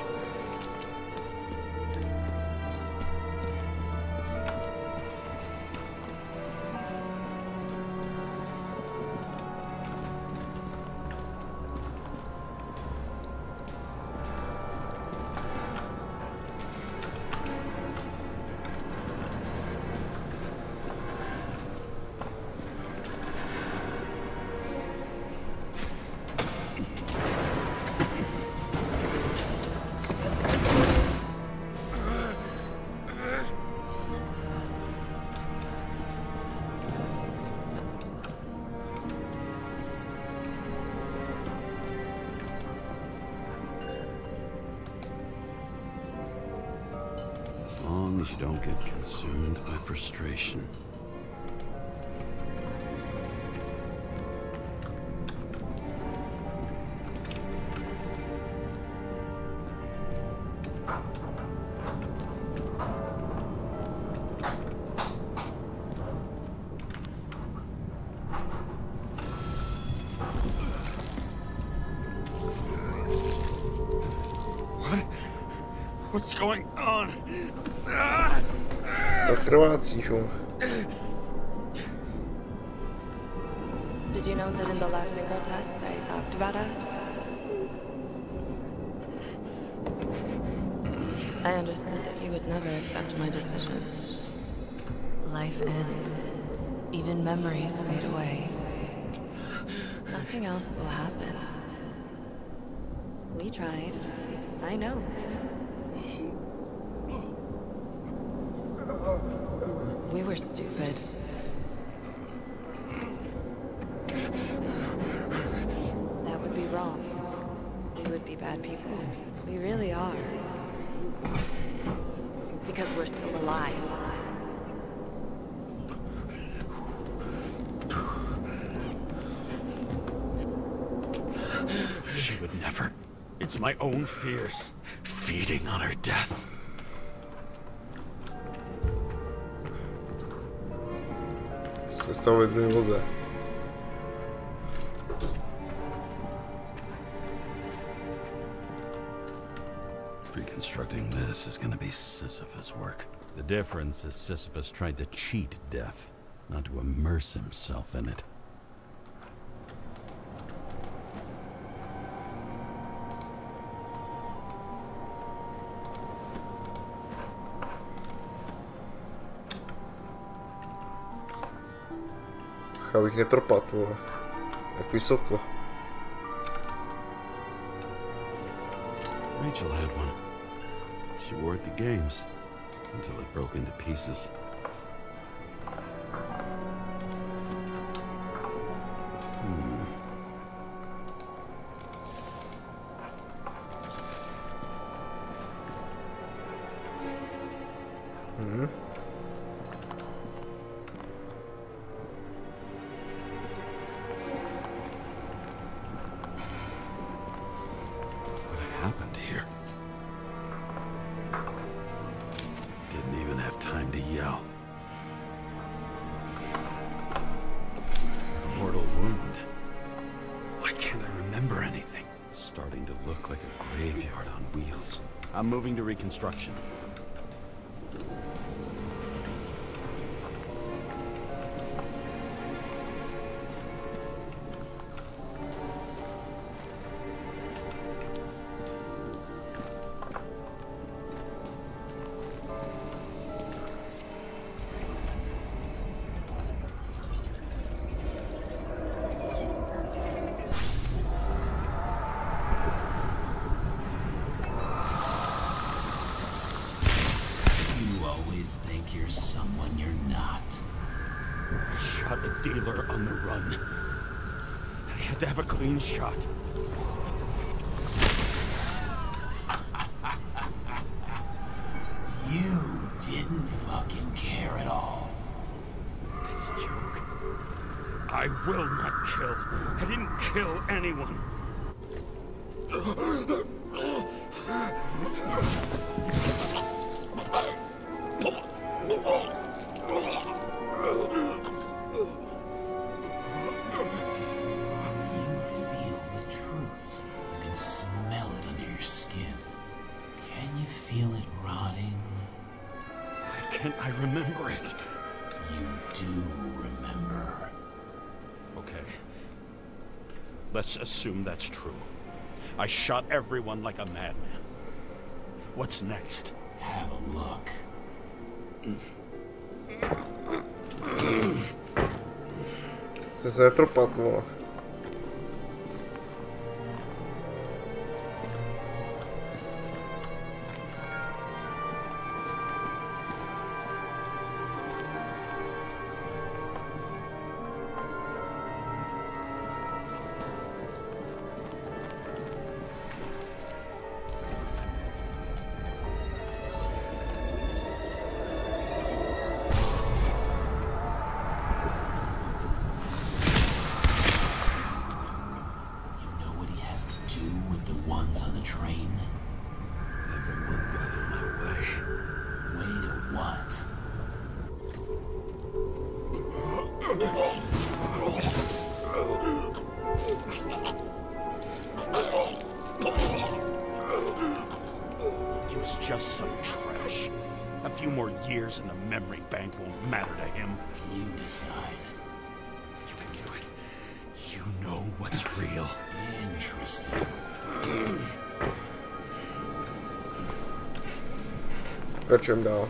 As long as you don't get consumed by frustration. What's going on? Krvácí, šum. Did you know that in the last synchro test I talked about us? I understood that you would never accept my decisions. Life ends. Even memories fade away. Nothing else will happen. We tried. I know. We were stupid. That would be wrong. We would be bad people. We really are. Because we're still alive. She would never. It's my own fears, feeding on her death. Stalo ve druhé voze. Reconstructing this is going to be Sisyphus work. The difference is Sisyphus tried to cheat death, not to immerse himself in it. Abych nepropadl, vole. Jak vysoko. Rachel had one. She wore it to games until it broke into pieces. Happened here? Didn't even have time to yell. A mortal wound. Why can't I remember anything? It's starting to look like a graveyard on wheels. I'm moving to reconstruction. Think you're someone you're not. I shot a dealer on the run. I had to have a clean shot. You didn't fucking care at all. It's a joke. I will not kill. I didn't kill anyone. You feel it. You do remember. Okay. Let's assume that's true. I shot everyone like a madman. What's next? Have a look. Se nepropadlo. Just some trash. A few more years and the memory bank won't matter to him. You decide. You can do it. You know what's real. Interesting. Pokračujeme dál.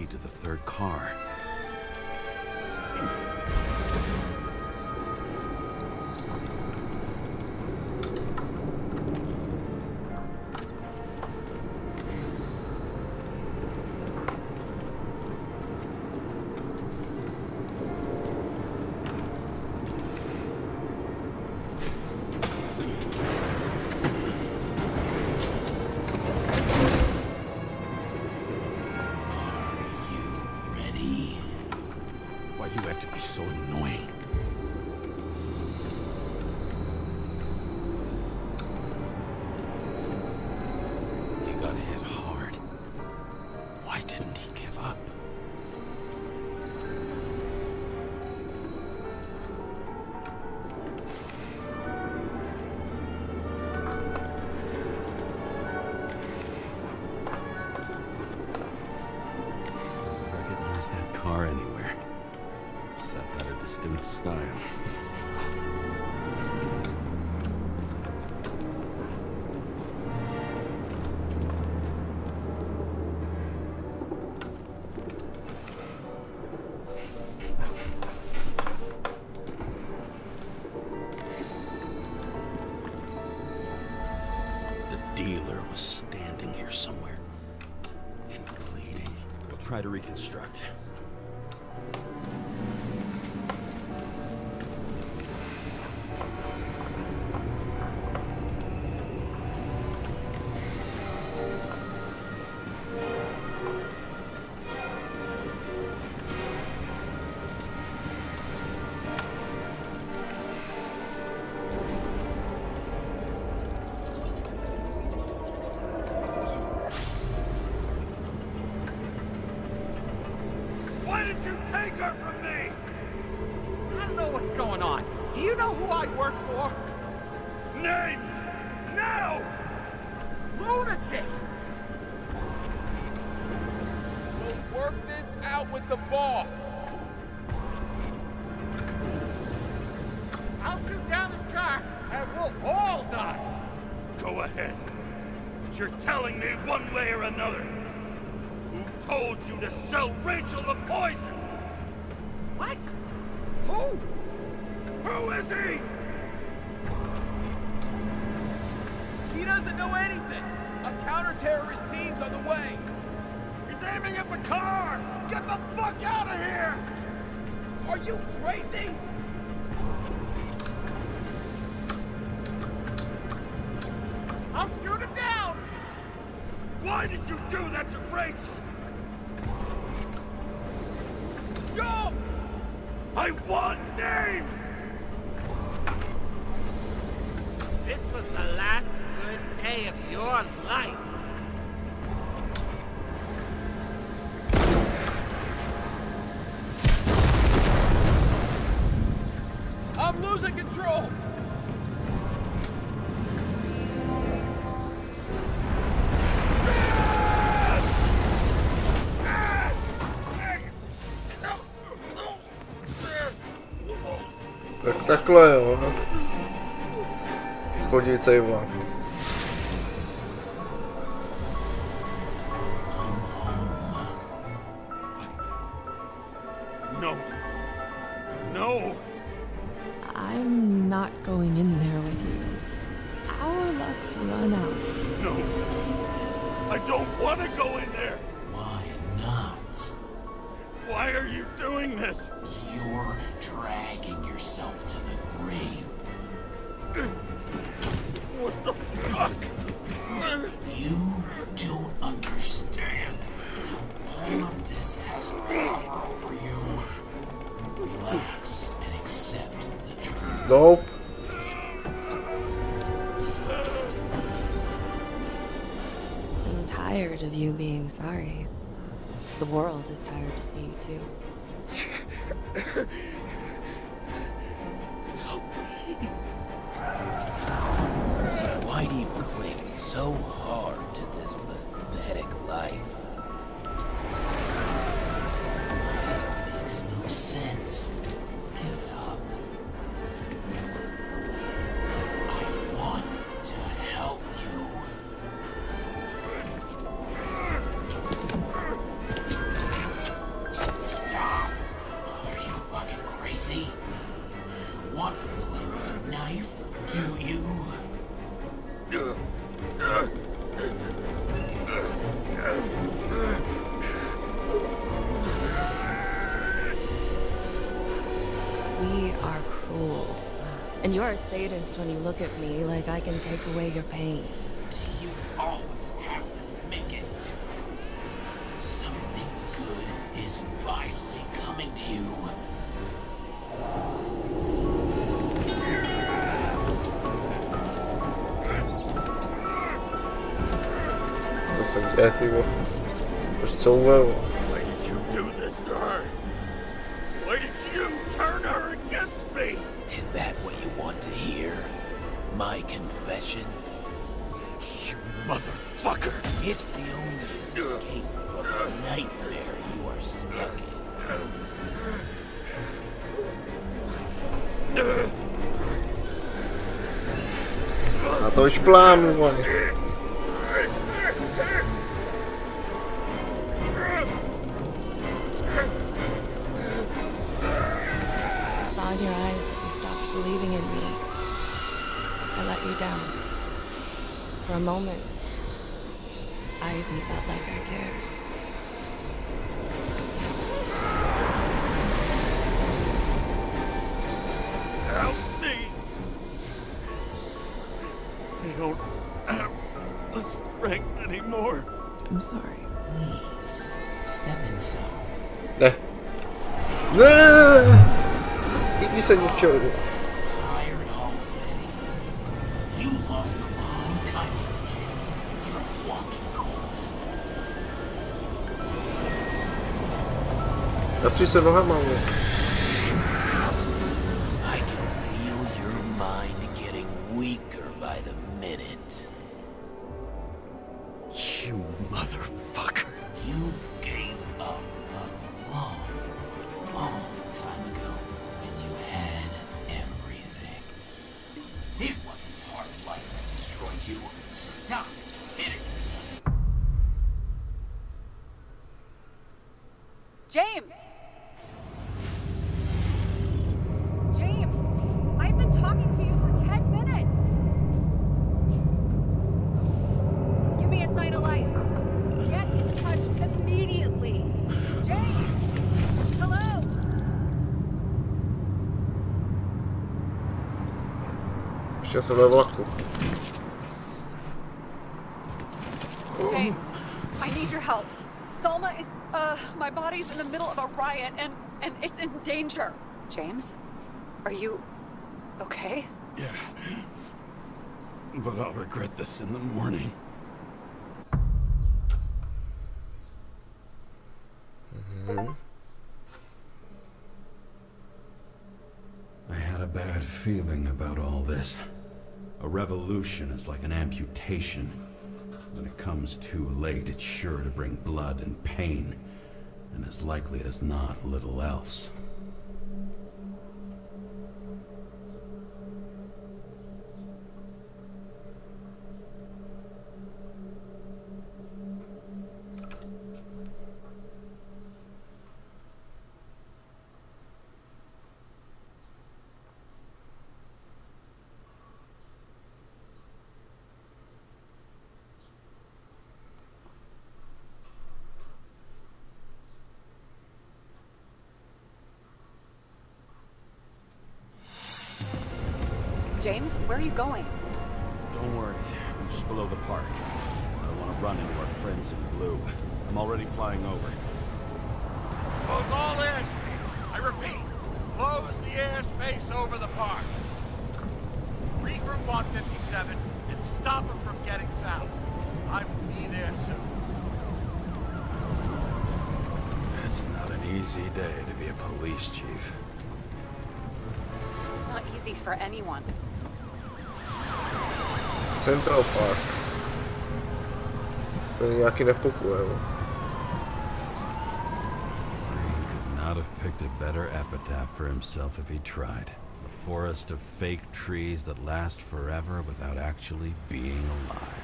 To the third car. Anywhere. Set had a distinct style. The dealer was standing here somewhere and bleeding. We'll try to reconstruct. head. But you're telling me one way or another. Who told you to sell Rachel the poison? What? Who? Who is he? He doesn't know anything. A counter-terrorist team's on the way. He's aiming at the car! Get the fuck out of here! Are you crazy? I'll shoot him down! Why did you do that to Rachel? Go! I want names! This was the last good day of your life. I'm losing control! Tak takhle jo. Schodit se vlak. No. No! I'm not going in there with you. Our luck's run out. No. I don't want to go in there! Why not? Why are you doing this? You're dragging yourself to the grave. What the fuck? You don't understand. All of this has power over you. Relax and accept the truth. Nope. I'm tired of you being sorry. The world is tired to see you too. Why do you cling so hard to this pathetic life? It makes no sense. Give it up. I want to help you. Stop. Are you fucking crazy? Want to play with a knife, do you? We are cruel. And you're a sadist when you look at me like I can take away your pain. Do you always have to make it difficult? Something good is finally coming to you. Co se děje, ty vole? Proč couvel? Why did you do this to her? Why did you turn her against me? Is that what you want to hear? My confession? You motherfucker! It's the only escape from the nightmare you are stuck in. A to už plánu, vole. I saw in your eyes that you stopped believing in me. I let you down. For a moment, I even felt like I cared. Help me! I don't have the strength anymore. I'm sorry. Please, step inside. Ne. Ne! Nikdy se ničeho. Tired already. You lost a long time ago, James. You're a walking corpse. Zapři se nohama, vole. I can feel your mind getting weaker by the minute. You motherfucker! You gave up a long, long time ago when you had everything. It wasn't hard life that destroyed you. Stop hitting yourself. James! James! I've been talking to you for 10 minutes! Give me a sign of life. Get in touch immediately. James! Hello? Ještě jsem ve vlaku. James, I need your help. Salma is, my body's in the middle of a riot and it's in danger. James, are you okay? Yeah. But I'll regret this in the morning. I had a bad feeling about all this. A revolution is like an amputation. When it comes too late, it's sure to bring blood and pain, and as likely as not, little else. James, where are you going? Don't worry, I'm just below the park. I don't want to run into our friends in blue. I'm already flying over. Close all airspace. I repeat, close the airspace over the park. Regroup on 57 and stop them from getting south. I will be there soon. It's not an easy day to be a police chief. It's not easy for anyone. Central Park. Jste nějaký nepokoj. He could not have picked a better epitaph for himself if he tried. A forest of fake trees that last forever without actually being alive.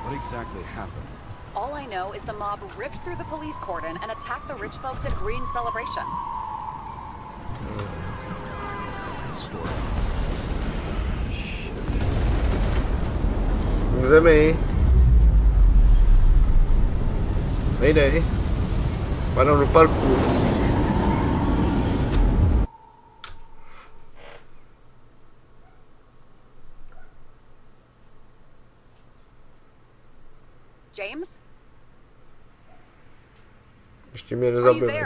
What exactly happened? All I know is the mob ripped through the police cordon and attacked the rich folks at Green's celebration. Story. V zemi. Nejdej. Padám do parku. James? Ještě mě nezabili.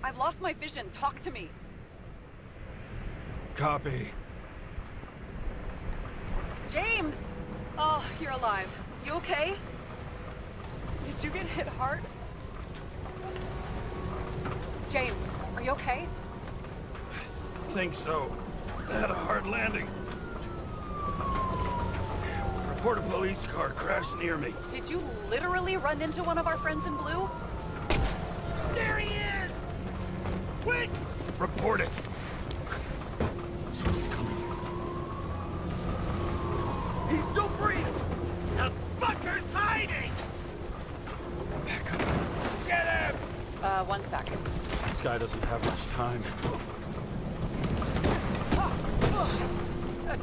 I've lost my vision. Talk to me. Copy. James! Oh, you're alive. You okay? Did you get hit hard? James, are you okay? I think so. I had a hard landing. Report a police car crashed near me. Did you literally run into one of our friends in blue? There he is! Quick! Report it. Someone's coming. He's still breathing! The fucker's hiding! Back up. Get him! 1 second. This guy doesn't have much time.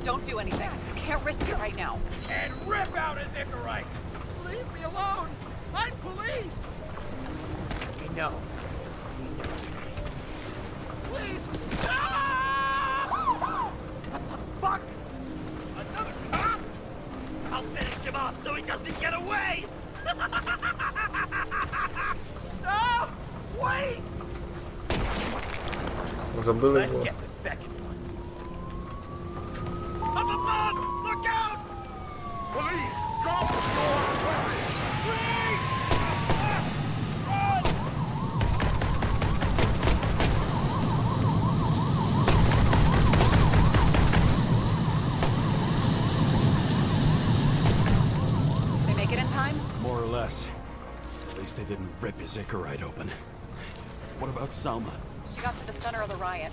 Don't do anything. You can't risk it right now. And rip out his Icarite! Leave me alone! I'm police! We know. Please! Ah! Fuck! Another cop? I'll finish him off so he doesn't get away! No! Wait! Zabili Let's ho. get the second one. Up above! Look out! Police! Drop the door! Freeze! Run! They make it in time? More or less. At least they didn't rip his Icarite open. What about Salma? She got to the center of the riot.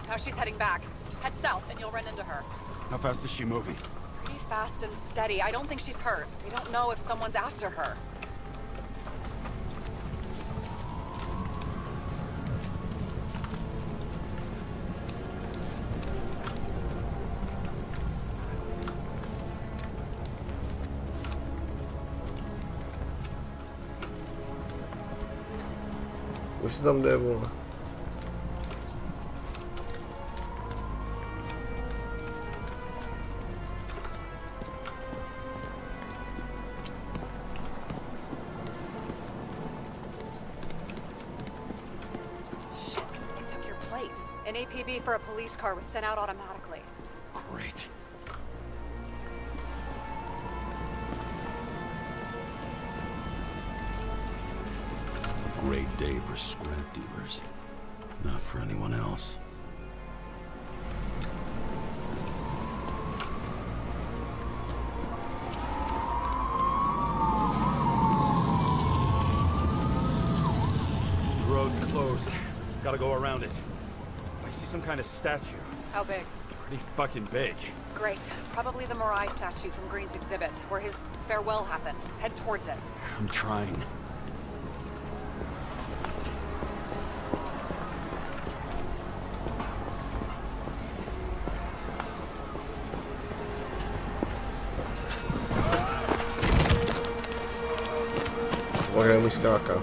Now she's heading back. Head south and you'll run into her. How fast is she moving? Pretty fast and steady. I don't think she's hurt. We don't know if someone's after her. Už se tam jde, vole. An APB for a police car was sent out automatically. Great. A great day for scrap dealers. Not for anyone else. The road's closed. Gotta go around it. I see some kind of statue. How big? Pretty fucking big. Great. Probably the Morai statue from Green's exhibit, where his farewell happened. Head towards it. I'm trying. Uważaj, mój skaka.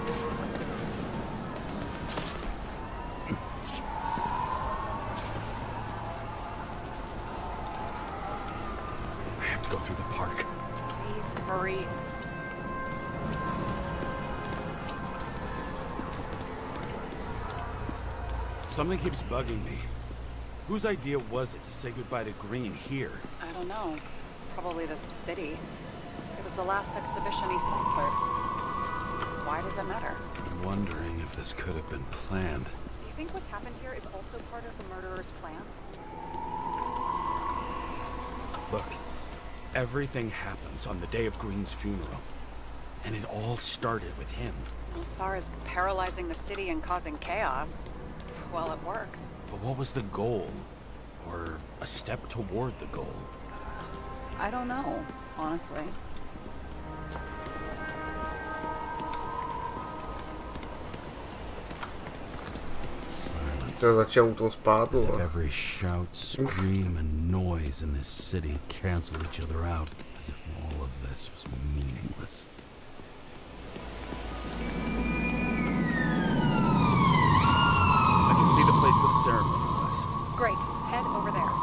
Something keeps bugging me. Whose idea was it to say goodbye to Green here? I don't know. Probably the city. It was the last exhibition he sponsored. Why does it matter? I'm wondering if this could have been planned. Do you think what's happened here is also part of the murderer's plan? Look, everything happens on the day of Green's funeral. And it all started with him. As far as paralyzing the city and causing chaos, well, it works. But what was the goal? Or a step toward the goal? I don't know, honestly. As if every shout, scream, and noise in this city cancel each other out, as if all of this was meaningless. I can see the place where the ceremony was. Great. Head over there.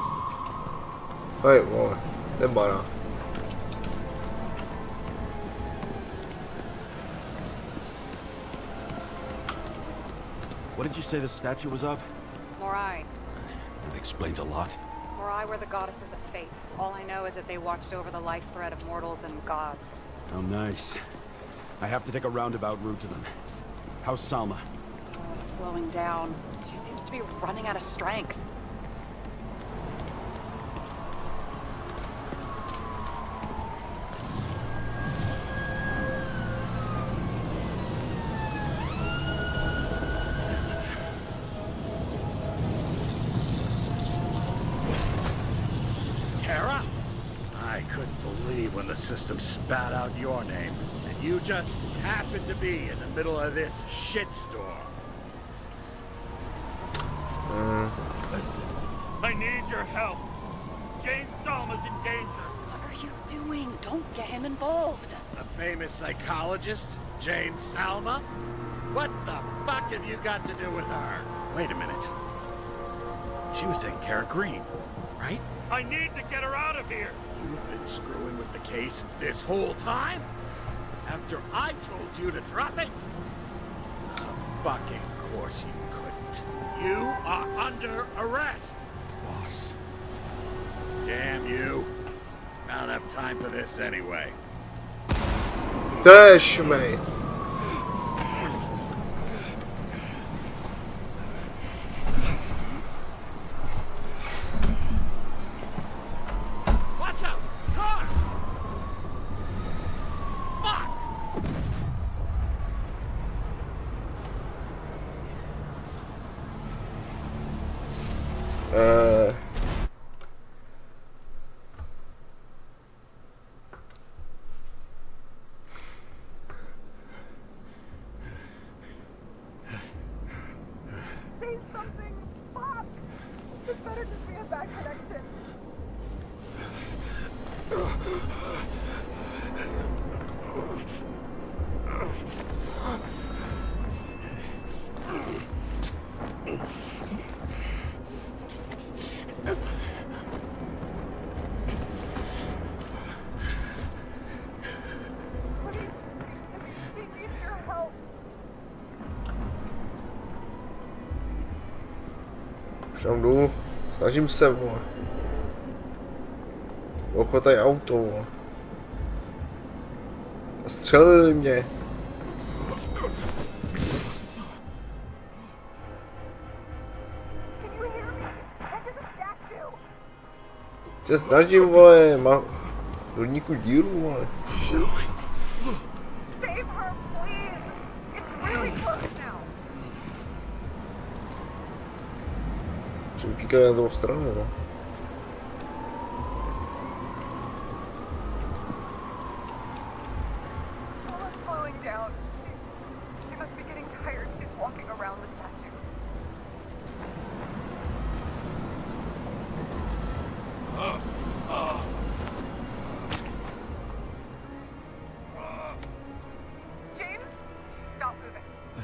Wait, what? Nebara. What did you say the statue was of? Morai. That explains a lot. Morai were the goddesses of fate. All I know is that they watched over the life thread of mortals and gods. Oh, nice. I have to take a roundabout route to them. How's Salma? Slowing down. She seems to be running out of strength. Kara? I couldn't believe when the system spat out your name, and you just happened to be in the middle of this shitstorm. Listen, I need your help. Jane Salma's in danger. What are you doing? Don't get him involved. A famous psychologist, Jane Salma? What the fuck have you got to do with her? Wait a minute. She was taking care of Green, right? I need to get her out of here. You've been screwing with the case this whole time? After I told you to drop it? Of fucking course you couldn't. You are under arrest. Boss. Damn you. I don't have time for this anyway. Dash, mate. Watch out! Car! Fuck! Už tam jdu, snažím se, vole. Ochvataj auto, vole. A střelili mě. Se snažím, vole, má rodníku díru, vole. Čím píkají na druhou stranu, no.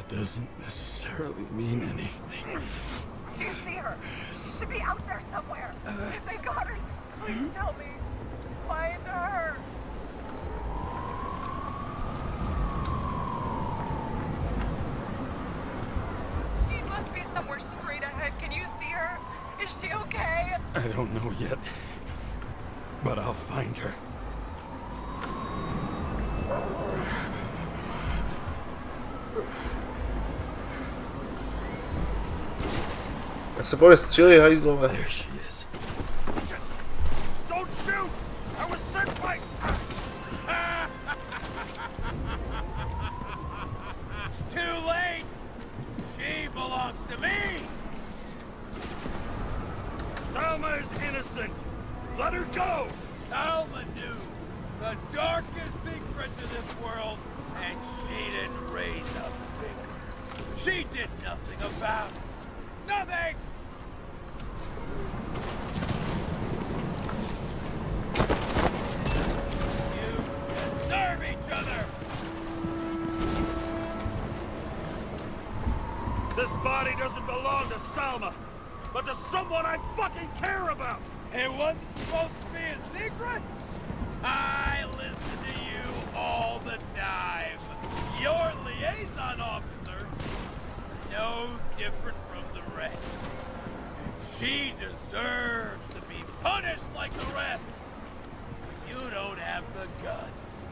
Doesn't necessarily mean anything. Do you see her? She should be out there somewhere. If they got her, please tell me. Find her. She must be somewhere straight ahead. Can you see her? Is she okay? I don't know yet, but I'll find her. Já se bavím, střílej, hajzlové. There she is. Don't shoot! I was sent by... Too late! She belongs to me! Salma is innocent! Let her go! Salma knew the darkest secret to this world, and she didn't raise a finger. She did nothing about it. Nothing! You deserve each other! This body doesn't belong to Salma, but to someone I fucking care about! It wasn't supposed to be a secret? I listen to you all the time. Your liaison officer, no different from the rest. And she deserves to be punished like the rest. But you don't have the guts.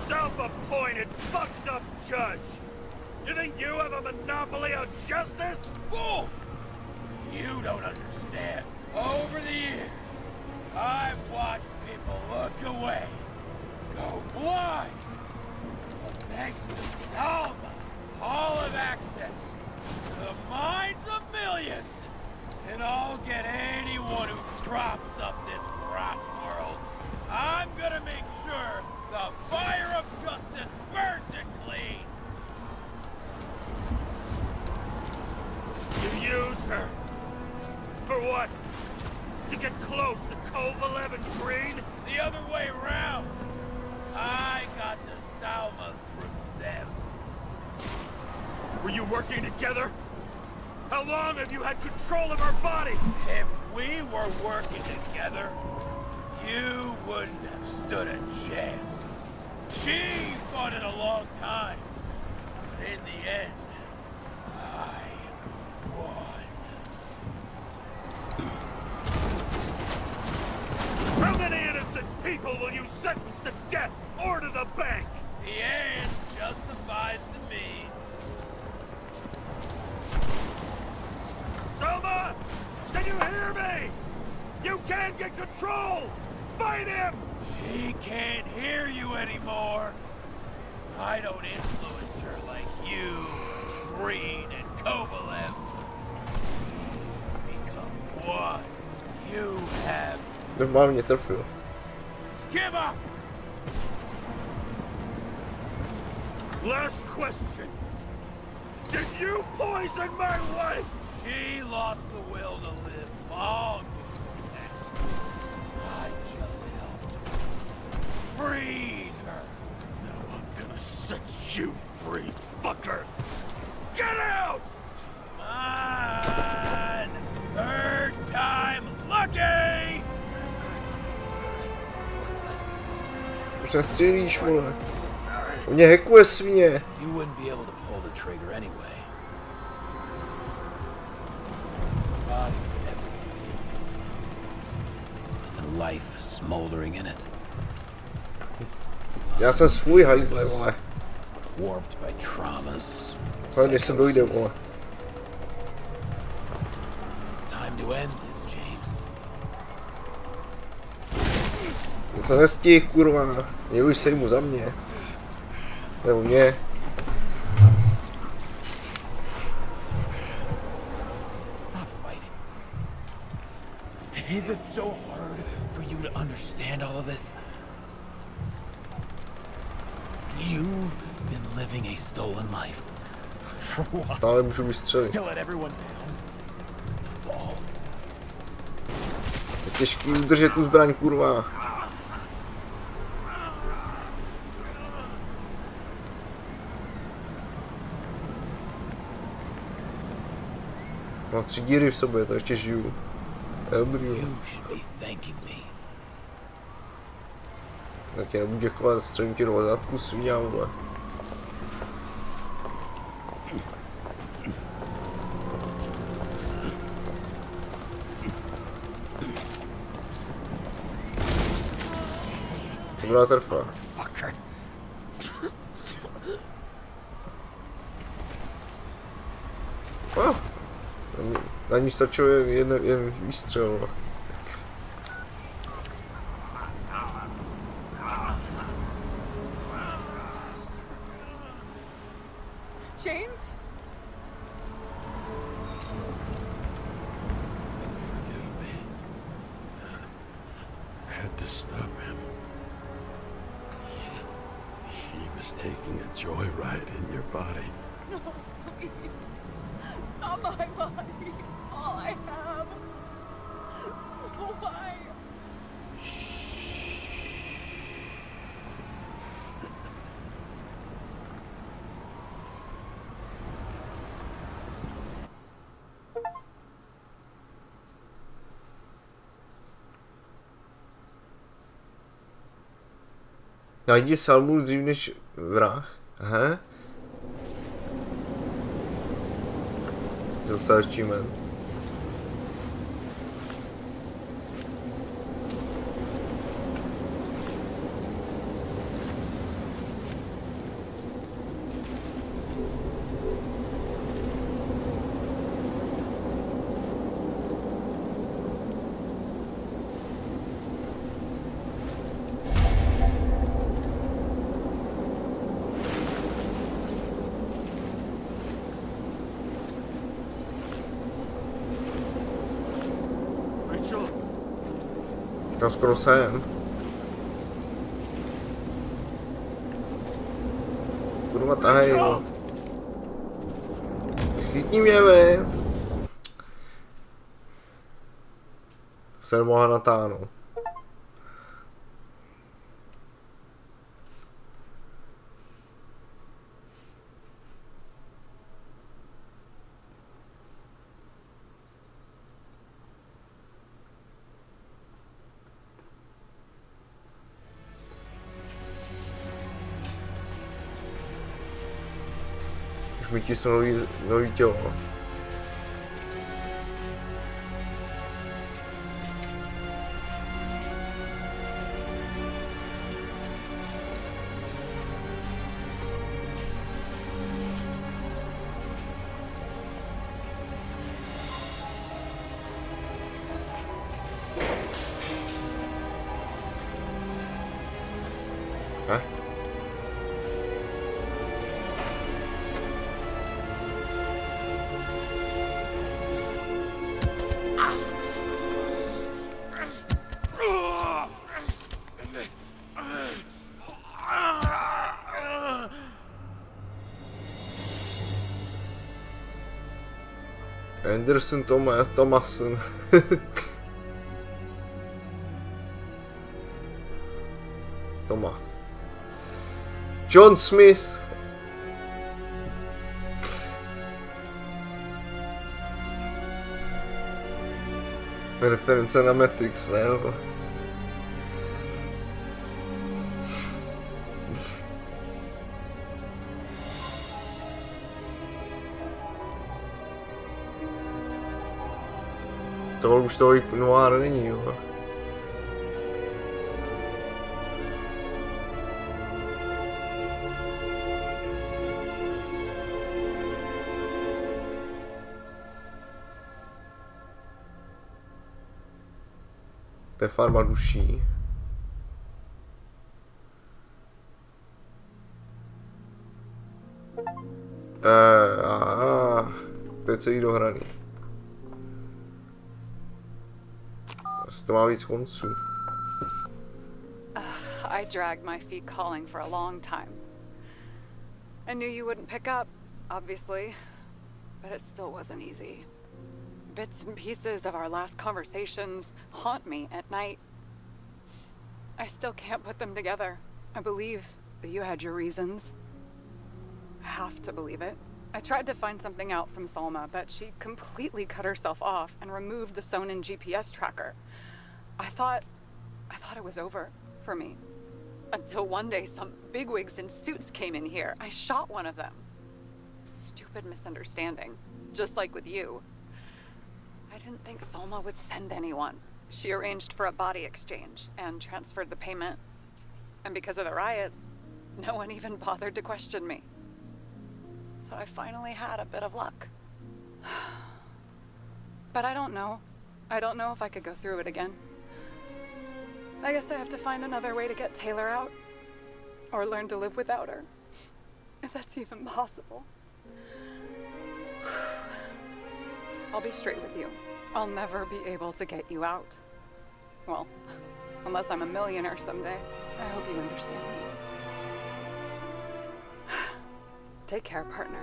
Self-appointed, fucked up judge! You think you have a monopoly on justice? Fool! You don't understand. Over the years, I've watched people look away, go blind. But thanks to Salma, I'll have access to the minds of millions. And I'll get anyone who props up this rotten world. I'm gonna make sure the fire of justice burns it clean. You used her. For what? To get close to Cove 11 Green? The other way around. I got to Salma through them. Were you working together? How long have you had control of our body? If we were working together, you wouldn't have stood a chance. She fought it a long time, but in the end, I won. How many innocent people will you sentence to death or to the bank? The end justifies the means. Selma! Can you hear me? You can't get control! Fight him! She can't hear you anymore. I don't influence her like you, Green and Kovalev. We become one. You have... Mám mě trfil. Give up! Last question. Did you poison my wife? She lost the will to live long before that. I just helped her. Freed her. Now I'm gonna set you free, fucker! Get out! Come on! Third time lucky! Proč nestřílíš, vole? On mě hackuje, svině. You wouldn't be able to pull the trigger anyway. life smoldering in it. Já jsem svůj hajzle, vole. Warped by traumas. Hlavně se dojde, vole. It's time to end this, James. To se nestih, kurva. Jeluj se mu za mě. Nebo mě. Is it so hard for you to understand all of this? You've been living a stolen life. For what? Stále můžu vystřelit. To let everyone down. To fall. Je těžký udržet tu zbraň, kurva. Mám 3 díry v sobě, to ještě žiju. Dobrý. Tak tě nebudu děkovat, střelím ti do zadku, svině, vole. Dobrá trfa. Na ní stačil jen výstřel. James? Forgive me. I had to stop him. He was taking a joyride in your body. No, please. Not my body. All I have. Why? Najdi salmu dřív než vrah. Aha. Dostáváš čímen. Tam skoro jsem. Kurva, tahej, jo. Chytni mě, ve. Se nemohla natáhnout. Mi tisnu nový tělo. Anderson Thomason. Thomas. John Smith. Reference na Matrix, ne? Tohle už tolik noir není, jo. To je farma duší. To je celý dohraný. Asi to má víc konců. I dragged my feet calling for a long time. I knew you wouldn't pick up, obviously, but it still wasn't easy. Bits and pieces of our last conversations haunt me at night. I still can't put them together. I believe that you had your reasons. I have to believe it. I tried to find something out from Salma, but she completely cut herself off and removed the Sonin GPS tracker. I thought it was over for me. Until one day some bigwigs in suits came in here. I shot one of them. Stupid misunderstanding, just like with you. I didn't think Salma would send anyone. She arranged for a body exchange and transferred the payment. And because of the riots, no one even bothered to question me. So I finally had a bit of luck. But I don't know. I don't know if I could go through it again. I guess I have to find another way to get Taylor out. Or learn to live without her. If that's even possible. I'll be straight with you. I'll never be able to get you out. Well, unless I'm a millionaire someday. I hope you understand me. Take care, partner.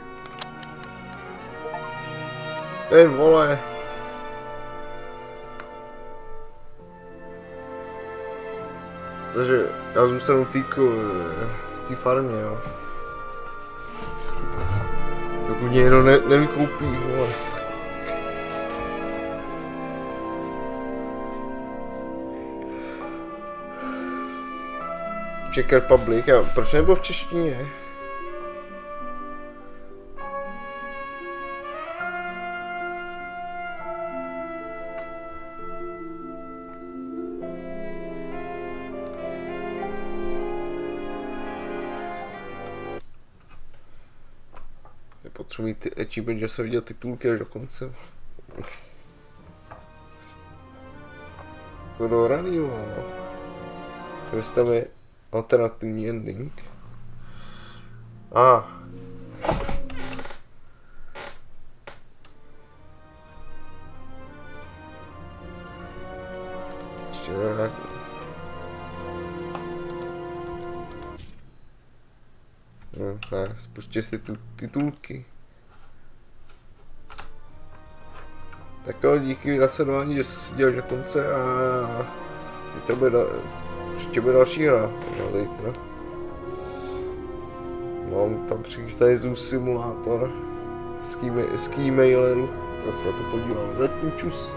Hey, vole. Takže já zůstanu v té farmě, jo. Dokud mě někdo nevykoupí, vole. Czech Republic, proč nebylo v češtině? Potřebuji ty achievement, že jsem viděl titulky až do konce. To dohraný, jo. Když tam je alternativní ending. Ještě nějaký. No, tak, spustě si tu titulky. Tak jo, díky za sledování, že jsi si dělal do konce a příště bude další hra, zítra. Mám tam přichystaný Zoo Simulator z Keymaileru, to se na to podívám. Zatím čus.